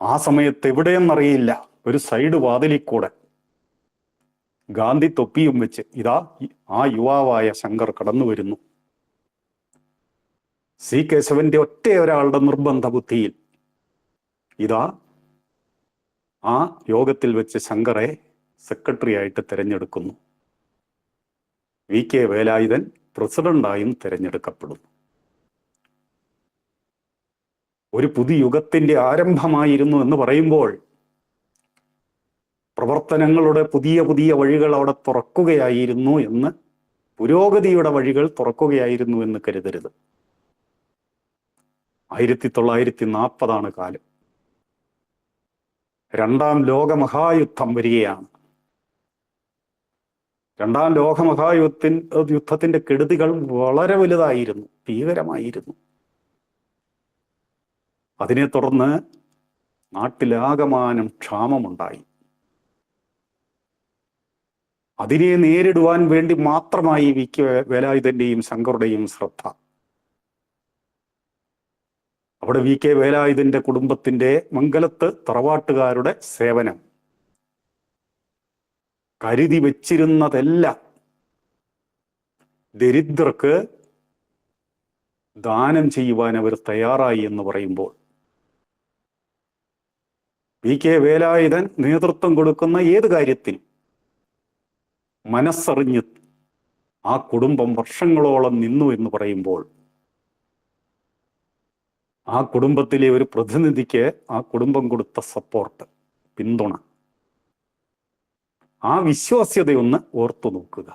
ആ സമയത്ത് എവിടെയെന്നറിയില്ല, ഒരു സൈഡ് വാതിലിൽ കൂടെ ഗാന്ധി തൊപ്പിയും വെച്ച് ഇതാ ആ യുവാവായ ശങ്കർ കടന്നു വരുന്നു. സി കേശവന്റെ ഒറ്റ ഒരാളുടെ നിർബന്ധ ബുദ്ധിയിൽ ഇതാ ആ യോഗത്തിൽ വെച്ച് ശങ്കറെ സെക്രട്ടറി ആയിട്ട് തിരഞ്ഞെടുക്കുന്നു. വി കെ വേലായുധൻ പ്രസിഡന്റായും തിരഞ്ഞെടുക്കപ്പെടുന്നു. ഒരു പുതുയുഗത്തിന്റെ ആരംഭമായിരുന്നു എന്ന് പറയുമ്പോൾ പ്രവർത്തനങ്ങളുടെ പുതിയ പുതിയ വഴികൾ അവിടെ തുറക്കുകയായിരുന്നു എന്ന്, പുരോഗതിയുടെ വഴികൾ തുറക്കുകയായിരുന്നു എന്ന് കരുതരുത്. 1940 കാലം. രണ്ടാം ലോകമഹായുദ്ധം വരികയാണ്. രണ്ടാം യുദ്ധത്തിന്റെ കെടുതികൾ വളരെ വലുതായിരുന്നു, ഭീകരമായിരുന്നു. അതിനെ തുടർന്ന് നാട്ടിലാകമാനം ക്ഷാമമുണ്ടായി. അതിനെ നേരിടുവാൻ വേണ്ടി മാത്രമായി വി കെ വേലായുധന്റെയും ശങ്കറുടെയും ശ്രദ്ധ. അവിടെ വി കെ വേലായുധന്റെ കുടുംബത്തിന്റെ മംഗലത്ത് തറവാട്ടുകാരുടെ സേവനം, കരുതി വച്ചിരുന്നതെല്ലാം ദരിദ്രർക്ക് ദാനം ചെയ്യുവാൻ അവർ തയ്യാറായി എന്ന് പറയുമ്പോൾ വി കെ വേലായുധൻ നേതൃത്വം കൊടുക്കുന്ന ഏത് കാര്യത്തിനും മനസ്സറിഞ്ഞ് ആ കുടുംബം വർഷങ്ങളോളം നിന്നു എന്ന് പറയുമ്പോൾ ആ കുടുംബത്തിലെ ഒരു പ്രതിനിധിക്ക് ആ കുടുംബം കൊടുത്ത സപ്പോർട്ട്, പിന്തുണ, ആ വിശ്വാസ്യതയൊന്ന് ഓർത്തു നോക്കുക.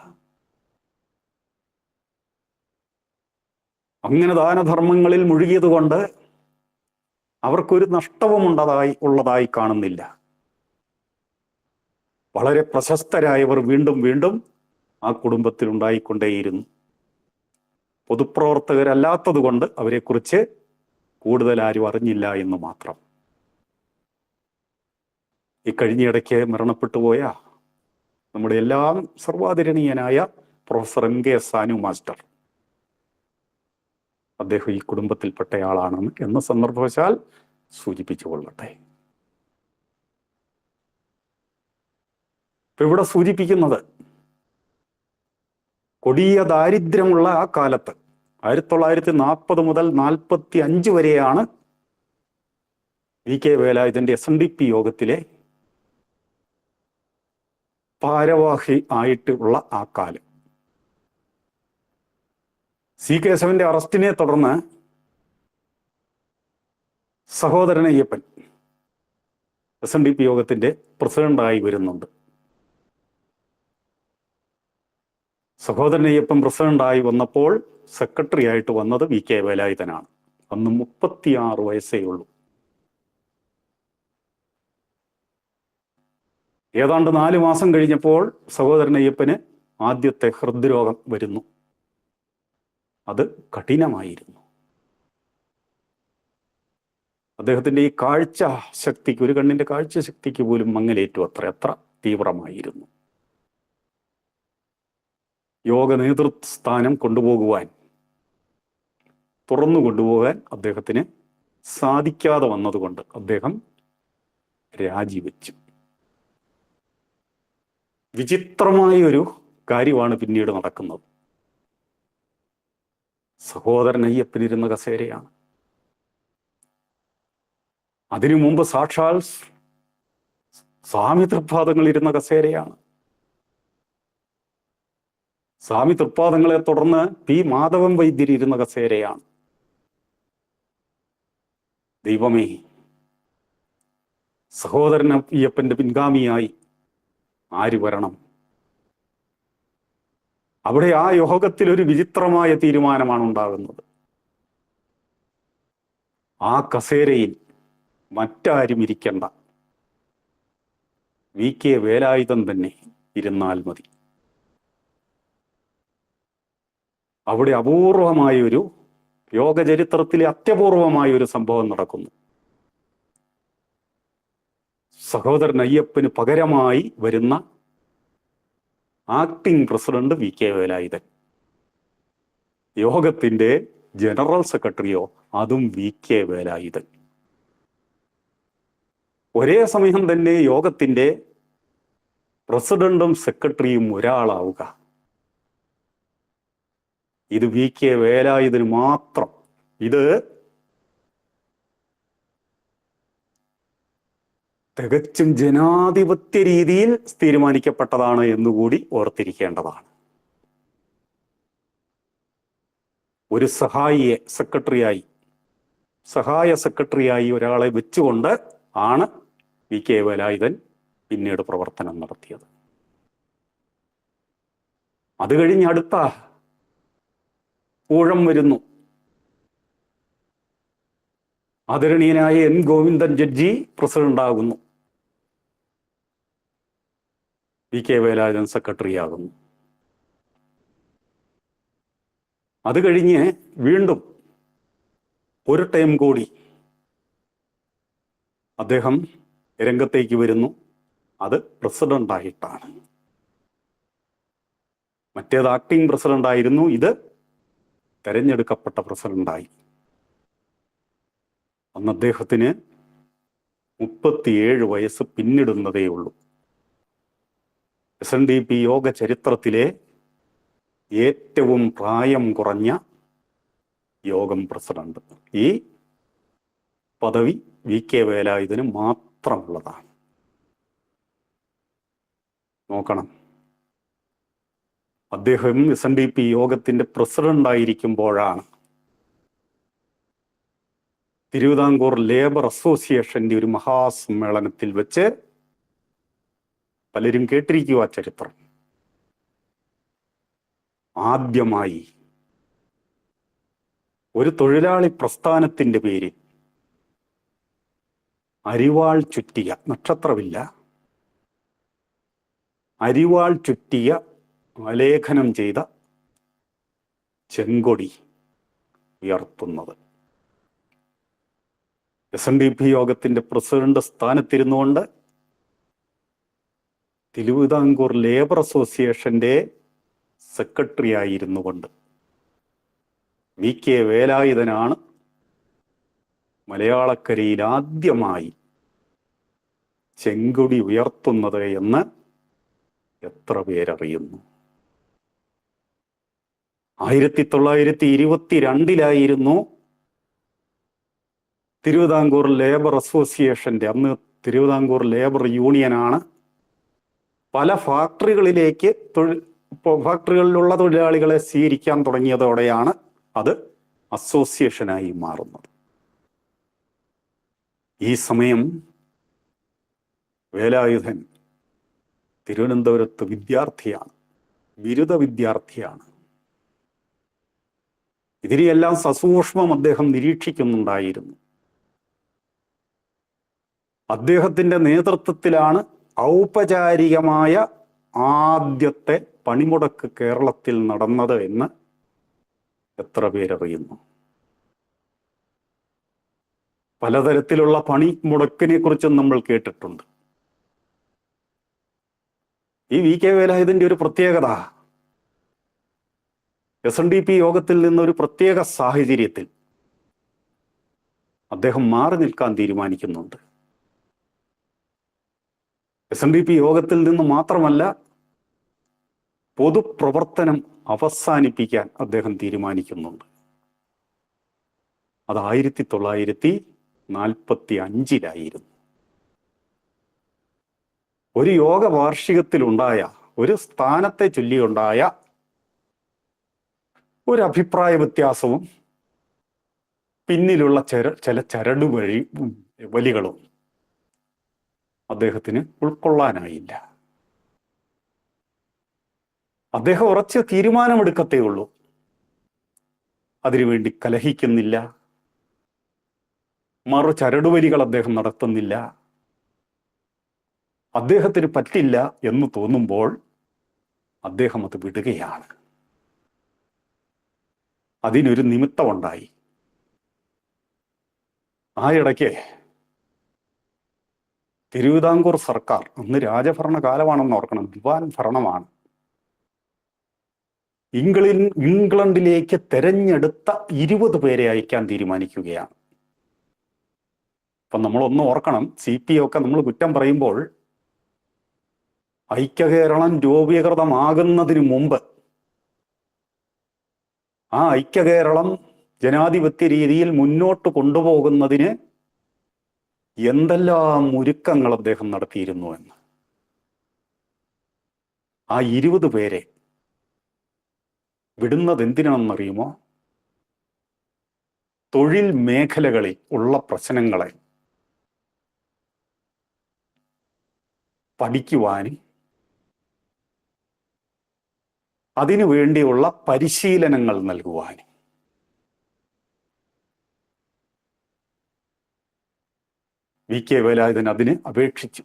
അങ്ങനെ ദാനധർമ്മങ്ങളിൽ മുഴുകിയത് കൊണ്ട് അവർക്കൊരു നഷ്ടവും ഉള്ളതായി കാണുന്നില്ല. വളരെ പ്രശസ്തരായവർ വീണ്ടും വീണ്ടും ആ കുടുംബത്തിൽ ഉണ്ടായിക്കൊണ്ടേയിരുന്നു. പൊതുപ്രവർത്തകരല്ലാത്തത് കൊണ്ട് അവരെക്കുറിച്ച് കൂടുതൽ ആരും അറിഞ്ഞില്ല എന്ന് മാത്രം. ഈ കഴിഞ്ഞിടയ്ക്ക് മരണപ്പെട്ടുപോയ നമ്മുടെ എല്ലാം സർവാദരണീയനായ professor M K Sanu master, അദ്ദേഹം ഈ കുടുംബത്തിൽപ്പെട്ടയാളാണെന്ന് എന്ന സന്ദർഭവശാൽ സൂചിപ്പിച്ചു കൊള്ളട്ടെ. ഇപ്പൊ ഇവിടെ സൂചിപ്പിക്കുന്നത് കൊടിയ ദാരിദ്ര്യമുള്ള ആ കാലത്ത് 1940 മുതൽ 45 വരെയാണ് വി കെ വേലായുധന്റെ SNDP യോഗത്തിലെ ഭാരവാഹി ആയിട്ടുള്ള ആ കാലം. സി കേശവന്റെ അറസ്റ്റിനെ തുടർന്ന് സഹോദരൻ അയ്യപ്പൻ SNDP യോഗത്തിന്റെ പ്രസിഡന്റായി വരുന്നുണ്ട്. സഹോദരൻ അയ്യപ്പൻ പ്രസിഡന്റായി വന്നപ്പോൾ സെക്രട്ടറി ആയിട്ട് വന്നത് വി കെ വേലായുധനാണ്. അന്ന് 36 വയസ്സേ ഉള്ളൂ. ഏതാണ്ട് 4 മാസം കഴിഞ്ഞപ്പോൾ സഹോദരൻ അയ്യപ്പന് ആദ്യത്തെ ഹൃദ്രോഗം വരുന്നു. അത് കഠിനമായിരുന്നു. അദ്ദേഹത്തിന്റെ ഈ കാഴ്ച ശക്തിക്ക്, ഒരു കണ്ണിന്റെ കാഴ്ച ശക്തിക്ക് പോലും മങ്ങലേറ്റു. അത്ര തീവ്രമായിരുന്നു. യോഗ നേതൃസ്ഥാനം തുറന്നു കൊണ്ടുപോകാൻ അദ്ദേഹത്തിന് സാധിക്കാതെ വന്നതുകൊണ്ട് അദ്ദേഹം രാജിവെച്ചു. വിചിത്രമായ ഒരു കാര്യമാണ് പിന്നീട് നടക്കുന്നത്. സഹോദരൻ അയ്യപ്പനിരുന്ന കസേരയാണ്. അതിനു മുമ്പ് സാക്ഷാൽ സ്വാമി തൃപ്പാദങ്ങൾ ഇരുന്ന കസേരയാണ്. സ്വാമി തൃപ്പാദങ്ങളെ തുടർന്ന് പി മാധവൻ വൈദ്യർ ഇരുന്ന കസേരയാണ്. ദൈവമേ, സഹോദരൻ അയ്യപ്പന്റെ പിൻഗാമിയായി ആര് വരണം? അവിടെ ആ യോഗത്തിൽ ഒരു വിചിത്രമായ തീരുമാനമാണ് ഉണ്ടാകുന്നത്. ആ കസേരയിൽ മറ്റാരും ഇരിക്കണ്ട, വി കെ വേലായുധൻ തന്നെ ഇരുന്നാൽ മതി. അവിടെ അപൂർവമായൊരു യോഗ ചരിത്രത്തിലെ അത്യപൂർവമായൊരു സംഭവം നടക്കുന്നു. സഹോദരൻ അയ്യപ്പന് പകരമായി വരുന്ന acting president V K Velayudhan. യോഗത്തിന്റെ ജനറൽ സെക്രട്ടറിയോ അതും വി കെ വേലായുധൻ. ഒരേ സമയം തന്നെ യോഗത്തിന്റെ പ്രസിഡന്റും സെക്രട്ടറിയും ഒരാളാവുക, ഇത് വി കെ വേലായുധന് മാത്രം. ഇത് തികച്ചും ജനാധിപത്യ രീതിയിൽ തീരുമാനിക്കപ്പെട്ടതാണ് എന്നുകൂടി ഓർത്തിരിക്കേണ്ടതാണ്. ഒരു സഹായ സെക്രട്ടറിയായി ഒരാളെ വെച്ചുകൊണ്ട് ആണ് വി കെ വേലായുധൻ പിന്നീട് പ്രവർത്തനം നടത്തിയത്. അത് കഴിഞ്ഞ് അടുത്ത ഊഴം വരുന്നു. ആദരണീയനായ എൻ ഗോവിന്ദൻ ജഡ്ജി പ്രസിഡന്റ് ആകുന്നു, വി കെ വേലായുധൻ സെക്രട്ടറി ആകുന്നു. അത് കഴിഞ്ഞ് വീണ്ടും ഒരു ടൈം കൂടി അദ്ദേഹം രംഗത്തേക്ക് വരുന്നു. അത് പ്രസിഡന്റായിട്ടാണ്. മറ്റേത് ആക്ടിംഗ് പ്രസിഡന്റ് ആയിരുന്നു, ഇത് തെരഞ്ഞെടുക്കപ്പെട്ട പ്രസിഡന്റായി. അന്ന് അദ്ദേഹത്തിന് 37 വയസ്സ് പിന്നിടുന്നതേ ഉള്ളൂ. SNDP യോഗ ചരിത്രത്തിലെ ഏറ്റവും പ്രായം കുറഞ്ഞ യോഗം പ്രസിഡന്റ്. ഈ പദവി വി കെ വേലായുധന് മാത്രമുള്ളതാണ്. നോക്കണം, അദ്ദേഹം SNDP യോഗത്തിന്റെ പ്രസിഡന്റ് ആയിരിക്കുമ്പോഴാണ് തിരുവിതാംകൂർ ലേബർ അസോസിയേഷന്റെ ഒരു മഹാസമ്മേളനത്തിൽ വെച്ച്, പലരും കേട്ടിരിക്കുക ചരിത്രം, ആദ്യമായി ഒരു തൊഴിലാളി പ്രസ്ഥാനത്തിന്റെ പേരിൽ അരിവാൾ ചുറ്റിയ, നക്ഷത്രമില്ല, അരിവാൾ ചുറ്റിയ ആലേഖനം ചെയ്ത ചെങ്കൊടി ഉയർത്തുന്നത്. SNDP യോഗത്തിന്റെ പ്രസിഡന്റ് സ്ഥാനത്തിരുന്നുകൊണ്ട് തിരുവിതാംകൂർ ലേബർ അസോസിയേഷന്റെ സെക്രട്ടറി ആയിരുന്നു കൊണ്ട് വി കെ വേലായുധനാണ് മലയാളക്കരയിൽ ആദ്യമായി ചെങ്കൊടി ഉയർത്തുന്നത് എന്ന് എത്ര പേരറിയുന്നു? 1922 തിരുവിതാംകൂർ ലേബർ അസോസിയേഷന്റെ, അന്ന് തിരുവിതാംകൂർ ലേബർ യൂണിയനാണ് പല ഫാക്ടറികളിലുള്ള തൊഴിലാളികളെ സ്വീകരിക്കാൻ തുടങ്ങിയതോടെയാണ് അത് അസോസിയേഷനായി മാറുന്നത്. ഈ സമയം വേലായുധൻ തിരുവനന്തപുരത്ത് വിദ്യാർത്ഥിയാണ്, ബിരുദ വിദ്യാർത്ഥിയാണ്. ഇതിനെയെല്ലാം സസൂക്ഷ്മം അദ്ദേഹം നിരീക്ഷിക്കുന്നുണ്ടായിരുന്നു. അദ്ദേഹത്തിന്റെ നേതൃത്വത്തിലാണ് ഔപചാരികമായ ആദ്യത്തെ പണിമുടക്ക് കേരളത്തിൽ നടന്നത് എന്ന് എത്ര പേരറിയുന്നു? പലതരത്തിലുള്ള പണിമുടക്കിനെ കുറിച്ചും നമ്മൾ കേട്ടിട്ടുണ്ട്. ഈ വി കെ വേലായുധന്റെ ഒരു പ്രത്യേകത, SNDP യോഗത്തിൽ നിന്നൊരു പ്രത്യേക സാഹചര്യത്തിൽ അദ്ദേഹം മാറി നിൽക്കാൻ തീരുമാനിക്കുന്നുണ്ട്. SNDP യോഗത്തിൽ നിന്ന് മാത്രമല്ല, പൊതുപ്രവർത്തനം അവസാനിപ്പിക്കാൻ അദ്ദേഹം തീരുമാനിക്കുന്നുണ്ട്. അത് 1945 ഒരു യോഗ വാർഷികത്തിലുണ്ടായ, ഒരു സ്ഥാനത്തെ ചൊല്ലിയുണ്ടായ ഒരു അഭിപ്രായ വ്യത്യാസവും പിന്നിലുള്ള ചില വലികളും അദ്ദേഹത്തിന് ഉൾക്കൊള്ളാനായില്ല. അദ്ദേഹം ഉറച്ച തീരുമാനമെടുക്കത്തേ ഉള്ളൂ, അതിനുവേണ്ടി കലഹിക്കുന്നില്ല, ചരടുവലികൾ അദ്ദേഹം നടത്തുന്നില്ല. അദ്ദേഹത്തിന് പറ്റില്ല എന്ന് തോന്നുമ്പോൾ അദ്ദേഹം അത് വിടുകയാണ്. അതിനൊരു നിമിത്തമുണ്ടായി. ആ ഇടയ്ക്ക് തിരുവിതാംകൂർ സർക്കാർ, അന്ന് രാജഭരണ കാലമാണെന്ന് ഓർക്കണം, ദിവാൻ ഭരണമാണ്, ഇംഗ്ലണ്ടിലേക്ക് തെരഞ്ഞെടുത്ത 20 പേരെ അയക്കാൻ തീരുമാനിക്കുകയാണ്. അപ്പൊ നമ്മളൊന്ന് ഓർക്കണം, CPI ഒക്കെ നമ്മൾ കുറ്റം പറയുമ്പോൾ ഐക്യകേരളം രൂപീകൃതമാകുന്നതിന് മുമ്പ് ആ ഐക്യകേരളം ജനാധിപത്യ രീതിയിൽ മുന്നോട്ട് കൊണ്ടുപോകുന്നതിന് എന്തെല്ലാം ഒരുക്കങ്ങൾ അദ്ദേഹം നടത്തിയിരുന്നു എന്ന്. ആ 20 പേരെ വിടുന്നത് എന്തിനാണെന്നറിയുമോ? തൊഴിൽ മേഖലകളിൽ ഉള്ള പ്രശ്നങ്ങളെ പഠിക്കുവാനും അതിനു വേണ്ടിയുള്ള പരിശീലനങ്ങൾ നൽകുവാനും. VK വേലായുധൻ അതിന് അപേക്ഷിച്ചു.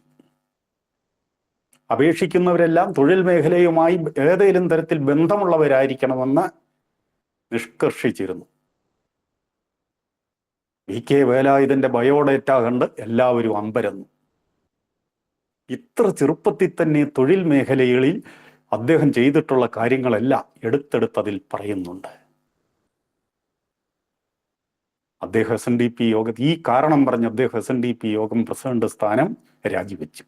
അപേക്ഷിക്കുന്നവരെല്ലാം തൊഴിൽ മേഖലയുമായി ഏതെങ്കിലും തരത്തിൽ ബന്ധമുള്ളവരായിരിക്കണമെന്ന് നിഷ്കർഷിച്ചിരുന്നു. VK വേലായുധന്റെ ബയോഡേറ്റ കണ്ട് എല്ലാവരും അമ്പരന്നു. ഇത്ര ചെറുപ്പത്തിൽ തന്നെ തൊഴിൽ മേഖലകളിൽ അദ്ദേഹം ചെയ്തിട്ടുള്ള കാര്യങ്ങളെല്ലാം എടുത്തെടുത്തതിൽ പറയുന്നുണ്ട്. അദ്ദേഹം SNDP യോഗം, ഈ കാരണം പറഞ്ഞ് അദ്ദേഹം SNDP യോഗം പ്രസിഡന്റ് സ്ഥാനം രാജിവെച്ചു.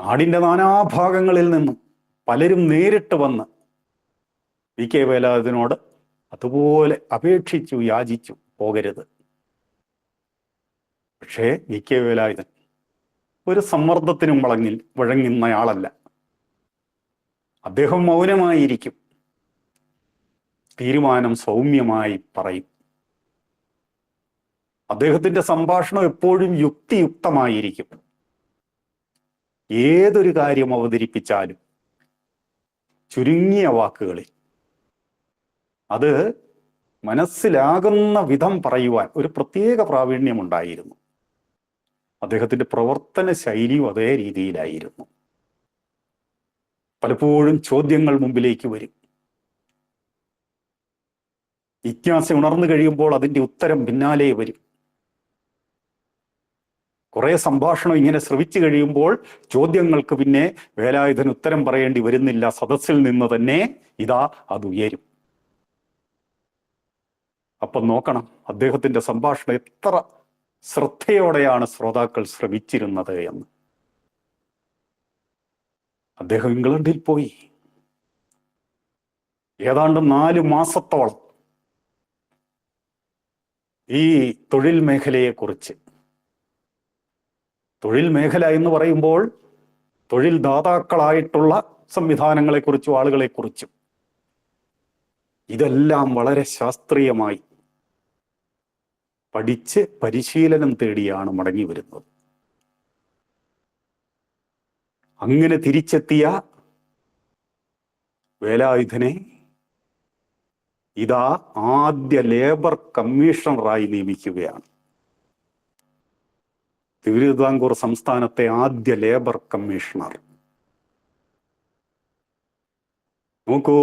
നാടിന്റെ നാനാഭാഗങ്ങളിൽ നിന്നും പലരും നേരിട്ട് വന്ന് VK വേലായുധനോട് അതുപോലെ അപേക്ഷിച്ചു, യാചിച്ചു, പോകരുത്. പക്ഷേ VK വേലായുധൻ ഒരു സമ്മർദ്ദത്തിനും വഴങ്ങുന്നയാളല്ല. അദ്ദേഹം മൗനമായിരിക്കും, തീരുമാനം സൗമ്യമായി പറയും. അദ്ദേഹത്തിന്റെ സംഭാഷണം എപ്പോഴും യുക്തിയുക്തമായിരിക്കും. ഏതൊരു കാര്യം അവതരിപ്പിച്ചാലും ചുരുങ്ങിയ വാക്കുകളിൽ അത് മനസ്സിലാകുന്ന വിധം പറയുവാൻ ഒരു പ്രത്യേക പ്രാവീണ്യമുണ്ടായിരുന്നു. അദ്ദേഹത്തിന്റെ പ്രവർത്തന ശൈലിയും അതേ രീതിയിലായിരുന്നു. പലപ്പോഴും ചോദ്യങ്ങൾ മുമ്പിലേക്ക് വരും. ജിജ്ഞാസ ഉണർന്നു കഴിയുമ്പോൾ അതിൻ്റെ ഉത്തരം പിന്നാലെ വരും. കുറെ സംഭാഷണം ഇങ്ങനെ ശ്രവിച്ചു കഴിയുമ്പോൾ ചോദ്യങ്ങൾക്ക് പിന്നെ വേലായുധൻ ഉത്തരം പറയേണ്ടി വരുന്നില്ല. സദസ്സിൽ നിന്ന് തന്നെ ഇതാ അത് ഉയരും. അപ്പം നോക്കണം അദ്ദേഹത്തിന്റെ സംഭാഷണം എത്ര ശ്രദ്ധയോടെയാണ് ശ്രോതാക്കൾ ശ്രവിച്ചിരുന്നത് എന്ന്. അദ്ദേഹം ഇംഗ്ലണ്ടിൽ പോയി ഏതാണ്ട് 4 മാസത്തോളം ഈ തൊഴിൽ മേഖലയെക്കുറിച്ച്, തൊഴിൽ മേഖല എന്ന് പറയുമ്പോൾ തൊഴിൽ ദാതാക്കളായിട്ടുള്ള സംവിധാനങ്ങളെക്കുറിച്ചും ആളുകളെക്കുറിച്ചും ഇതെല്ലാം വളരെ ശാസ്ത്രീയമായി പഠിച്ച് പരിശീലനം തേടിയാണ് മടങ്ങി വരുന്നത്. അങ്ങനെ തിരിച്ചെത്തിയ വേലായുധനെ ഇതാ ആദ്യ ലേബർ കമ്മീഷണറായി നിയമിക്കുകയാണ്. തിരുവിതാംകൂർ സംസ്ഥാനത്തെ ആദ്യ ലേബർ കമ്മീഷണർ. നോക്കൂ,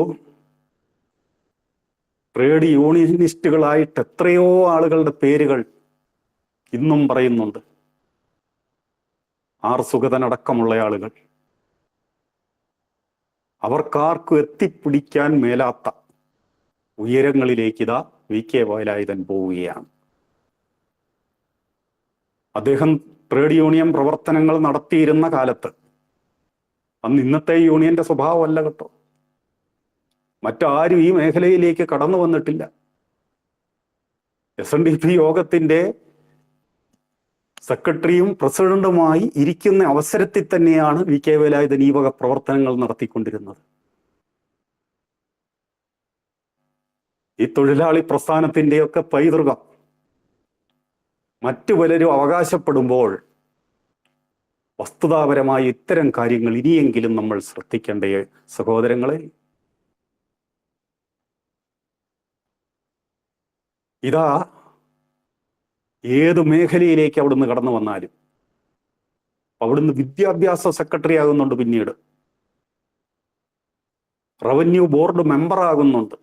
ട്രേഡ് യൂണിയനിസ്റ്റുകളായിട്ട് എത്രയോ ആളുകളുടെ പേരുകൾ ഇന്നും പറയുന്നുണ്ട്. ആർ സുഗതനടക്കമുള്ള ആളുകൾ. അവർക്കാർക്കും എത്തിപ്പിടിക്കാൻ മേലാത്ത ഉയരങ്ങളിലേക്ക് ഇതാ VK വേലായുധൻ പോവുകയാണ്. അദ്ദേഹം ട്രേഡ് യൂണിയൻ പ്രവർത്തനങ്ങൾ നടത്തിയിരുന്ന കാലത്ത്, അന്ന് ഇന്നത്തെ യൂണിയന്റെ സ്വഭാവമല്ല കേട്ടോ, മറ്റാരും ഈ മേഖലയിലേക്ക് കടന്നു വന്നിട്ടില്ല. SNDP യോഗത്തിന്റെ സെക്രട്ടറിയും പ്രസിഡന്റുമായി ഇരിക്കുന്ന അവസരത്തിൽ തന്നെയാണ് VK വേലായുധൻ ഈ വക പ്രവർത്തനങ്ങൾ നടത്തിക്കൊണ്ടിരുന്നത്. ഈ തൊഴിലാളി പ്രസ്ഥാനത്തിന്റെയൊക്കെ പൈതൃകം മറ്റു പലരും അവകാശപ്പെടുമ്പോൾ വസ്തുതാപരമായ ഇത്തരം കാര്യങ്ങൾ ഇനിയെങ്കിലും നമ്മൾ ശ്രദ്ധിക്കേണ്ടേ സഹോദരങ്ങളെ? ഇതാ ഏത് മേഖലയിലേക്ക് അവിടുന്ന് കടന്നു വന്നാലും അവിടുന്ന് വിദ്യാഭ്യാസ സെക്രട്ടറി ആകുന്നുണ്ട്. പിന്നീട് റവന്യൂ ബോർഡ് മെമ്പറാകുന്നുണ്ട്.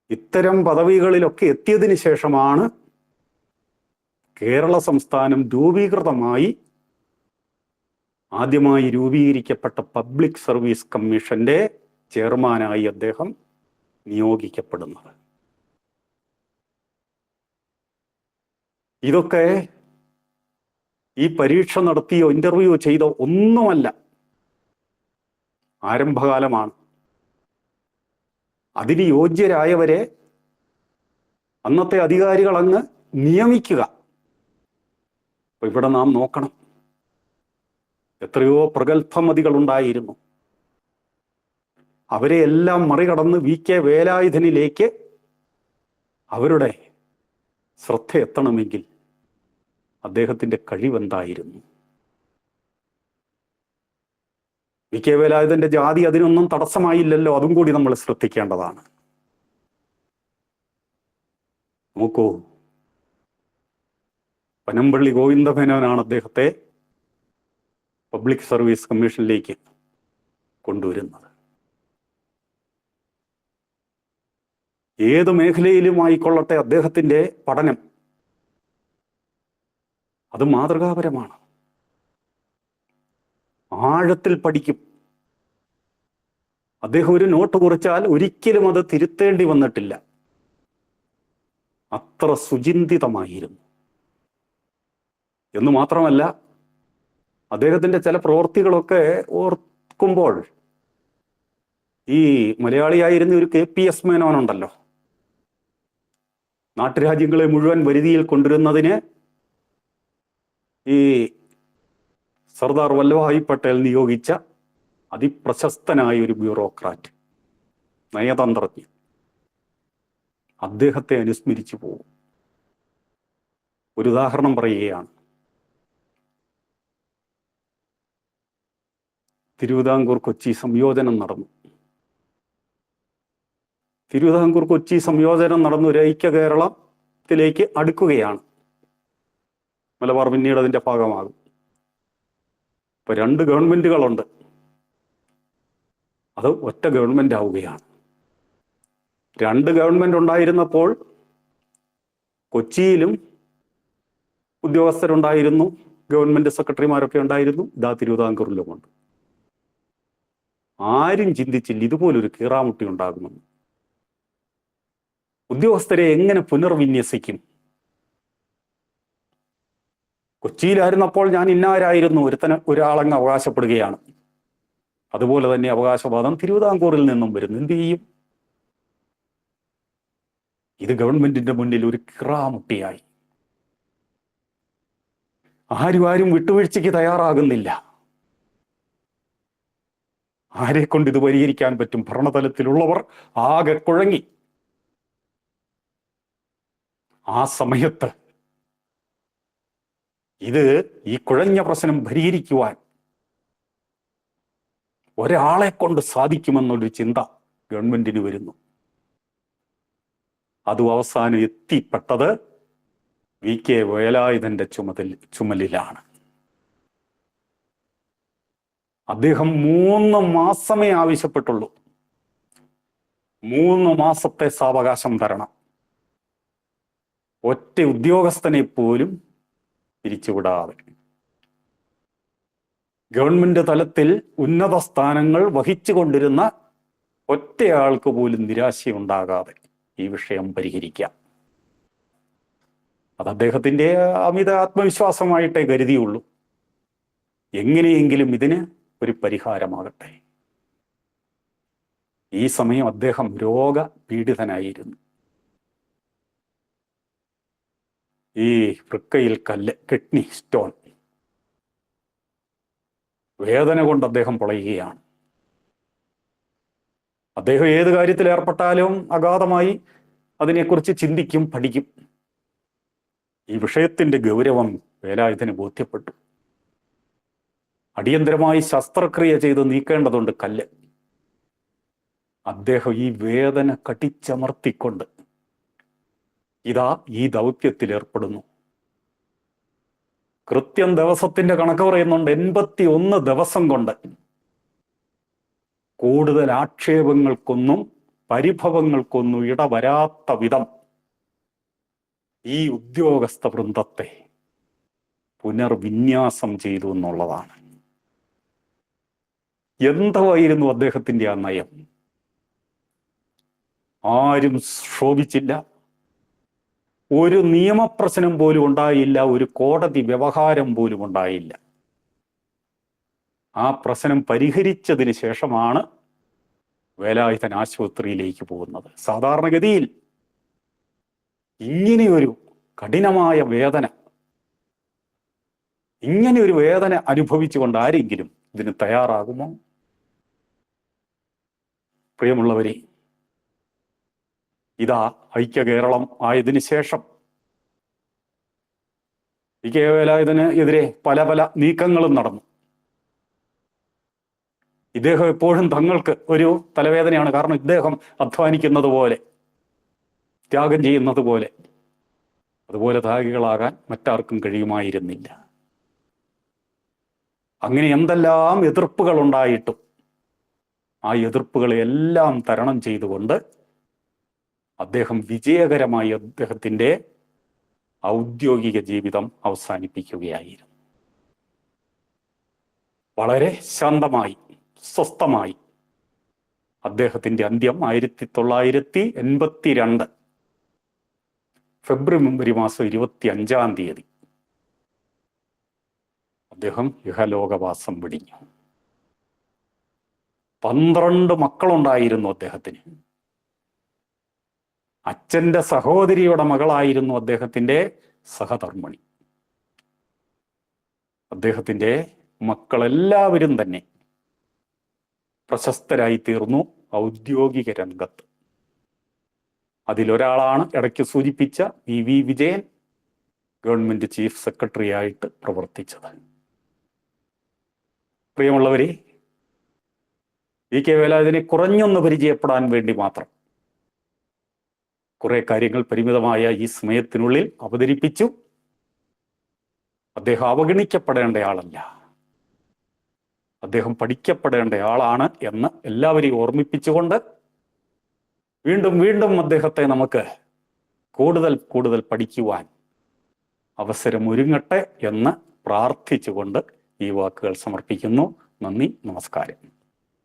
ഇത്തരം പദവികളിലൊക്കെ എത്തിയതിന് ശേഷമാണ് കേരള സംസ്ഥാനം ആദ്യമായി രൂപീകരിക്കപ്പെട്ട പബ്ലിക് സർവീസ് കമ്മീഷന്റെ ചെയർമാനായി അദ്ദേഹം നിയോഗിക്കപ്പെടുന്നത്. ഇതൊക്കെ ഈ പരീക്ഷ നടത്തിയോ ഇന്റർവ്യൂ ചെയ്തോ ഒന്നുമല്ല, ആരംഭകാലമാണ്. അതിന് യോഗ്യരായവരെ അന്നത്തെ അധികാരികൾ അങ്ങ് നിയമിക്കുക. അപ്പൊ ഇവിടെ നാം നോക്കണം, എത്രയോ പ്രഗത്ഭമതികൾ ഉണ്ടായിരുന്നു. അവരെ എല്ലാം മറികടന്ന് VK വേലായുധനിലേക്ക് അവരുടെ ശ്രദ്ധ എത്തണമെങ്കിൽ അദ്ദേഹത്തിന്റെ കഴിവെന്തായിരുന്നു? VK വേലായുധന്റെ ജാതി അതിനൊന്നും തടസ്സമായില്ലല്ലോ, അതും കൂടി നമ്മൾ ശ്രദ്ധിക്കേണ്ടതാണ്. നോക്കൂ, പനമ്പള്ളി ഗോവിന്ദമേനോനാണ് അദ്ദേഹത്തെ പബ്ലിക് സർവീസ് കമ്മീഷനിലേക്ക് കൊണ്ടുവരുന്നത്. ഏത് മേഖലയിലുമായിക്കൊള്ളട്ടെ അദ്ദേഹത്തിന്റെ പഠനം അത് മാതൃകാപരമാണ്. ആഴത്തിൽ പഠിക്കും. അദ്ദേഹം ഒരു നോട്ട് കുറിച്ചാൽ ഒരിക്കലും അത് തിരുത്തേണ്ടി വന്നിട്ടില്ല. അത്ര സുചിന്തിതമായിരുന്നു. എന്ന് മാത്രമല്ല, അദ്ദേഹത്തിന്റെ ചില പ്രവൃത്തികളൊക്കെ ഓർക്കുമ്പോൾ ഈ മലയാളിയായിരുന്ന ഒരു KPS മേനോനുണ്ടല്ലോ, നാട്ടുരാജ്യങ്ങളെ മുഴുവൻ വരുതിയിൽ കൊണ്ടുവരുന്നതിന് ഈ സർദാർ വല്ലഭായ് പട്ടേൽ നിയോഗിച്ച അതിപ്രശസ്തനായ ഒരു ബ്യൂറോക്രാറ്റ്, നയതന്ത്രജ്ഞൻ, അദ്ദേഹത്തെ അനുസ്മരിച്ചു പോകും. ഒരു ഉദാഹരണം പറയുകയാണ്. തിരുവിതാംകൂർ കൊച്ചി സംയോജനം നടന്നു. തിരുവിതാംകൂർ കൊച്ചി സംയോജനം നടന്നു ഒരു ഐക്യ കേരളത്തിലേക്ക് അടുക്കുകയാണ്. മലബാർ പിന്നീട് അതിന്റെ ഭാഗമാകും. ഇപ്പൊ 2 ഗവൺമെന്റുകളുണ്ട്. അത് ഒറ്റ ഗവൺമെന്റ് ആവുകയാണ്. 2 ഗവൺമെന്റ് ഉണ്ടായിരുന്നപ്പോൾ കൊച്ചിയിലും ഉദ്യോഗസ്ഥരുണ്ടായിരുന്നു, ഗവൺമെന്റ് സെക്രട്ടറിമാരൊക്കെ ഉണ്ടായിരുന്നു. ഇതാ തിരുവിതാംകൂറിലുമുണ്ട്. ആരും ചിന്തിച്ചില്ല ഇതുപോലൊരു കീറാമുട്ടി ഉണ്ടാകുമെന്ന്. ഉദ്യോഗസ്ഥരെ എങ്ങനെ പുനർവിന്യസിക്കും? കൊച്ചിയിലായിരുന്നപ്പോൾ ഞാൻ ഇന്നാരായിരുന്നു ഒരാളങ്ങ് അവകാശപ്പെടുകയാണ്. അതുപോലെ തന്നെ അവകാശവാദം തിരുവിതാംകൂറിൽ നിന്നും വരുന്നു. എന്ത് ചെയ്യും? ഇത് ഗവൺമെന്റിന്റെ മുന്നിൽ ഒരു കിറാമുട്ടിയായി. ആരും വിട്ടുവീഴ്ചയ്ക്ക് തയ്യാറാകുന്നില്ല. ആരെ കൊണ്ട് ഇത് പരിഹരിക്കാൻ പറ്റും? ഭരണതലത്തിലുള്ളവർ ആകെ കുഴങ്ങി. ആ സമയത്ത് ഈ കുഴഞ്ഞ പ്രശ്നം പരിഹരിക്കുവാൻ ഒരാളെ കൊണ്ട് സാധിക്കുമെന്നൊരു ചിന്ത ഗവൺമെന്റിന് വരുന്നു. അതും അവസാനം എത്തിപ്പെട്ടത് VK വേലായുധന്റെ ചുമലിലാണ്. അദ്ദേഹം 3 മാസമേ ആവശ്യപ്പെട്ടുള്ളൂ. 3 മാസത്തെ സാവകാശം തരണം. ഒറ്റ ഉദ്യോഗസ്ഥനെ പോലും പിരിച്ചുവിടാതെ, ഗവൺമെന്റ് തലത്തിൽ ഉന്നത സ്ഥാനങ്ങൾ വഹിച്ചുകൊണ്ടിരുന്ന ഒറ്റയാൾക്ക് പോലും നിരാശയുണ്ടാകാതെ ഈ വിഷയം പരിഹരിക്കാം. അത് അദ്ദേഹത്തിന്റെ അമിത ആത്മവിശ്വാസമായിട്ടേ കരുതിയുള്ളൂ. എങ്ങനെയെങ്കിലും ഇതിന് ഒരു പരിഹാരമാകട്ടെ. ഈ സമയം അദ്ദേഹം രോഗപീഡിതനായിരുന്നു. ഈ വൃക്കയിൽ കല്ല്, കിഡ്നി സ്റ്റോൺ, വേദന കൊണ്ട് അദ്ദേഹം പൊളയുകയാണ്. അദ്ദേഹം ഏത് കാര്യത്തിൽ ഏർപ്പെട്ടാലും അഗാധമായി അതിനെക്കുറിച്ച് ചിന്തിക്കും, പഠിക്കും. ഈ വിഷയത്തിന്റെ ഗൗരവം വേലായുധന് ബോധ്യപ്പെട്ടു. അടിയന്തരമായി ശസ്ത്രക്രിയ ചെയ്ത് നീക്കേണ്ടതുണ്ട് കല്ല്. അദ്ദേഹം ഈ വേദന കടിച്ചമർത്തിക്കൊണ്ട് ഈ ദൗത്യത്തിൽ ഏർപ്പെടുന്നു. കൃത്യം ദിവസത്തിന്റെ കണക്ക് പറയുന്നുണ്ട്. 81 ദിവസം കൊണ്ട് കൂടുതൽ ആക്ഷേപങ്ങൾക്കൊന്നും പരിഭവങ്ങൾക്കൊന്നും ഇടവരാത്ത വിധം ഈ ഉദ്യോഗസ്ഥ വൃന്ദത്തെ പുനർവിന്യാസം ചെയ്തു എന്നുള്ളതാണ്. എന്തായിരുന്നു അദ്ദേഹത്തിന്റെ ആ നയം? ആരും ക്ഷോഭിച്ചില്ല, ഒരു നിയമപ്രശ്നം പോലും ഉണ്ടായില്ല, ഒരു കോടതി വ്യവഹാരം പോലും ഉണ്ടായില്ല. ആ പ്രശ്നം പരിഹരിച്ചതിന് ശേഷമാണ് വേലായുധൻ ആശുപത്രിയിലേക്ക് പോകുന്നത്. സാധാരണഗതിയിൽ ഇങ്ങനെയൊരു കഠിനമായ വേദന, ഇങ്ങനെയൊരു വേദന അനുഭവിച്ചുകൊണ്ട് ആരെങ്കിലും ഇതിന് തയ്യാറാകുമോ? പ്രിയമുള്ളവരെ, ഇതാ ഐക്യ കേരളം ആയതിനു ശേഷം ഈ കെ വേലായുധന് എതിരെ പല പല നീക്കങ്ങളും നടന്നു. ഇദ്ദേഹം എപ്പോഴും തങ്ങൾക്ക് ഒരു തലവേദനയാണ്. കാരണം ഇദ്ദേഹം അധ്വാനിക്കുന്നത് പോലെ, ത്യാഗം ചെയ്യുന്നത് പോലെ, അതുപോലെ ത്യാഗികളാകാൻ മറ്റാർക്കും കഴിയുമായിരുന്നില്ല. അങ്ങനെ എന്തെല്ലാം എതിർപ്പുകൾ ഉണ്ടായിട്ടും ആ എതിർപ്പുകളെല്ലാം തരണം ചെയ്തുകൊണ്ട് അദ്ദേഹം വിജയകരമായി അദ്ദേഹത്തിൻ്റെ ഔദ്യോഗിക ജീവിതം അവസാനിപ്പിക്കുകയായിരുന്നു. വളരെ ശാന്തമായി, സ്വസ്ഥമായി അദ്ദേഹത്തിൻ്റെ അന്ത്യം 1982 ഫെബ്രുവരി മാസം 25-ാം തീയതി അദ്ദേഹം ഇഹലോകവാസം വെടിഞ്ഞു. 12 മക്കളുണ്ടായിരുന്നു അദ്ദേഹത്തിന്. അച്ഛൻ്റെ സഹോദരിയുടെ മകളായിരുന്നു അദ്ദേഹത്തിൻ്റെ സഹധർമ്മിണി. അദ്ദേഹത്തിൻ്റെ മക്കളെല്ലാവരും തന്നെ പ്രശസ്തരായി തീർന്നു ഔദ്യോഗിക രംഗത്ത്. അതിലൊരാളാണ് ഇടയ്ക്ക് സൂചിപ്പിച്ച V Vijayan, government chief secretary ആയിട്ട് പ്രവർത്തിച്ചത്. പ്രിയമുള്ളവരെ, ഇ കെ വേലായുധനെ കുറഞ്ഞൊന്ന് പരിചയപ്പെടാൻ വേണ്ടി മാത്രം കുറെ കാര്യങ്ങൾ പരിമിതമായ ഈ സമയത്തിനുള്ളിൽ അവതരിപ്പിച്ചു. അദ്ദേഹം അവഗണിക്കപ്പെടേണ്ടയാളല്ല, അദ്ദേഹം പഠിക്കപ്പെടേണ്ടയാളാണ് എന്ന് എല്ലാവരെയും ഓർമ്മിപ്പിച്ചുകൊണ്ട് വീണ്ടും വീണ്ടും അദ്ദേഹത്തെ നമുക്ക് കൂടുതൽ കൂടുതൽ പഠിക്കുവാൻ അവസരം ഒരുങ്ങട്ടെ എന്ന് പ്രാർത്ഥിച്ചുകൊണ്ട് ഈ വാക്കുകൾ സമർപ്പിക്കുന്നു. നന്ദി, നമസ്കാരം.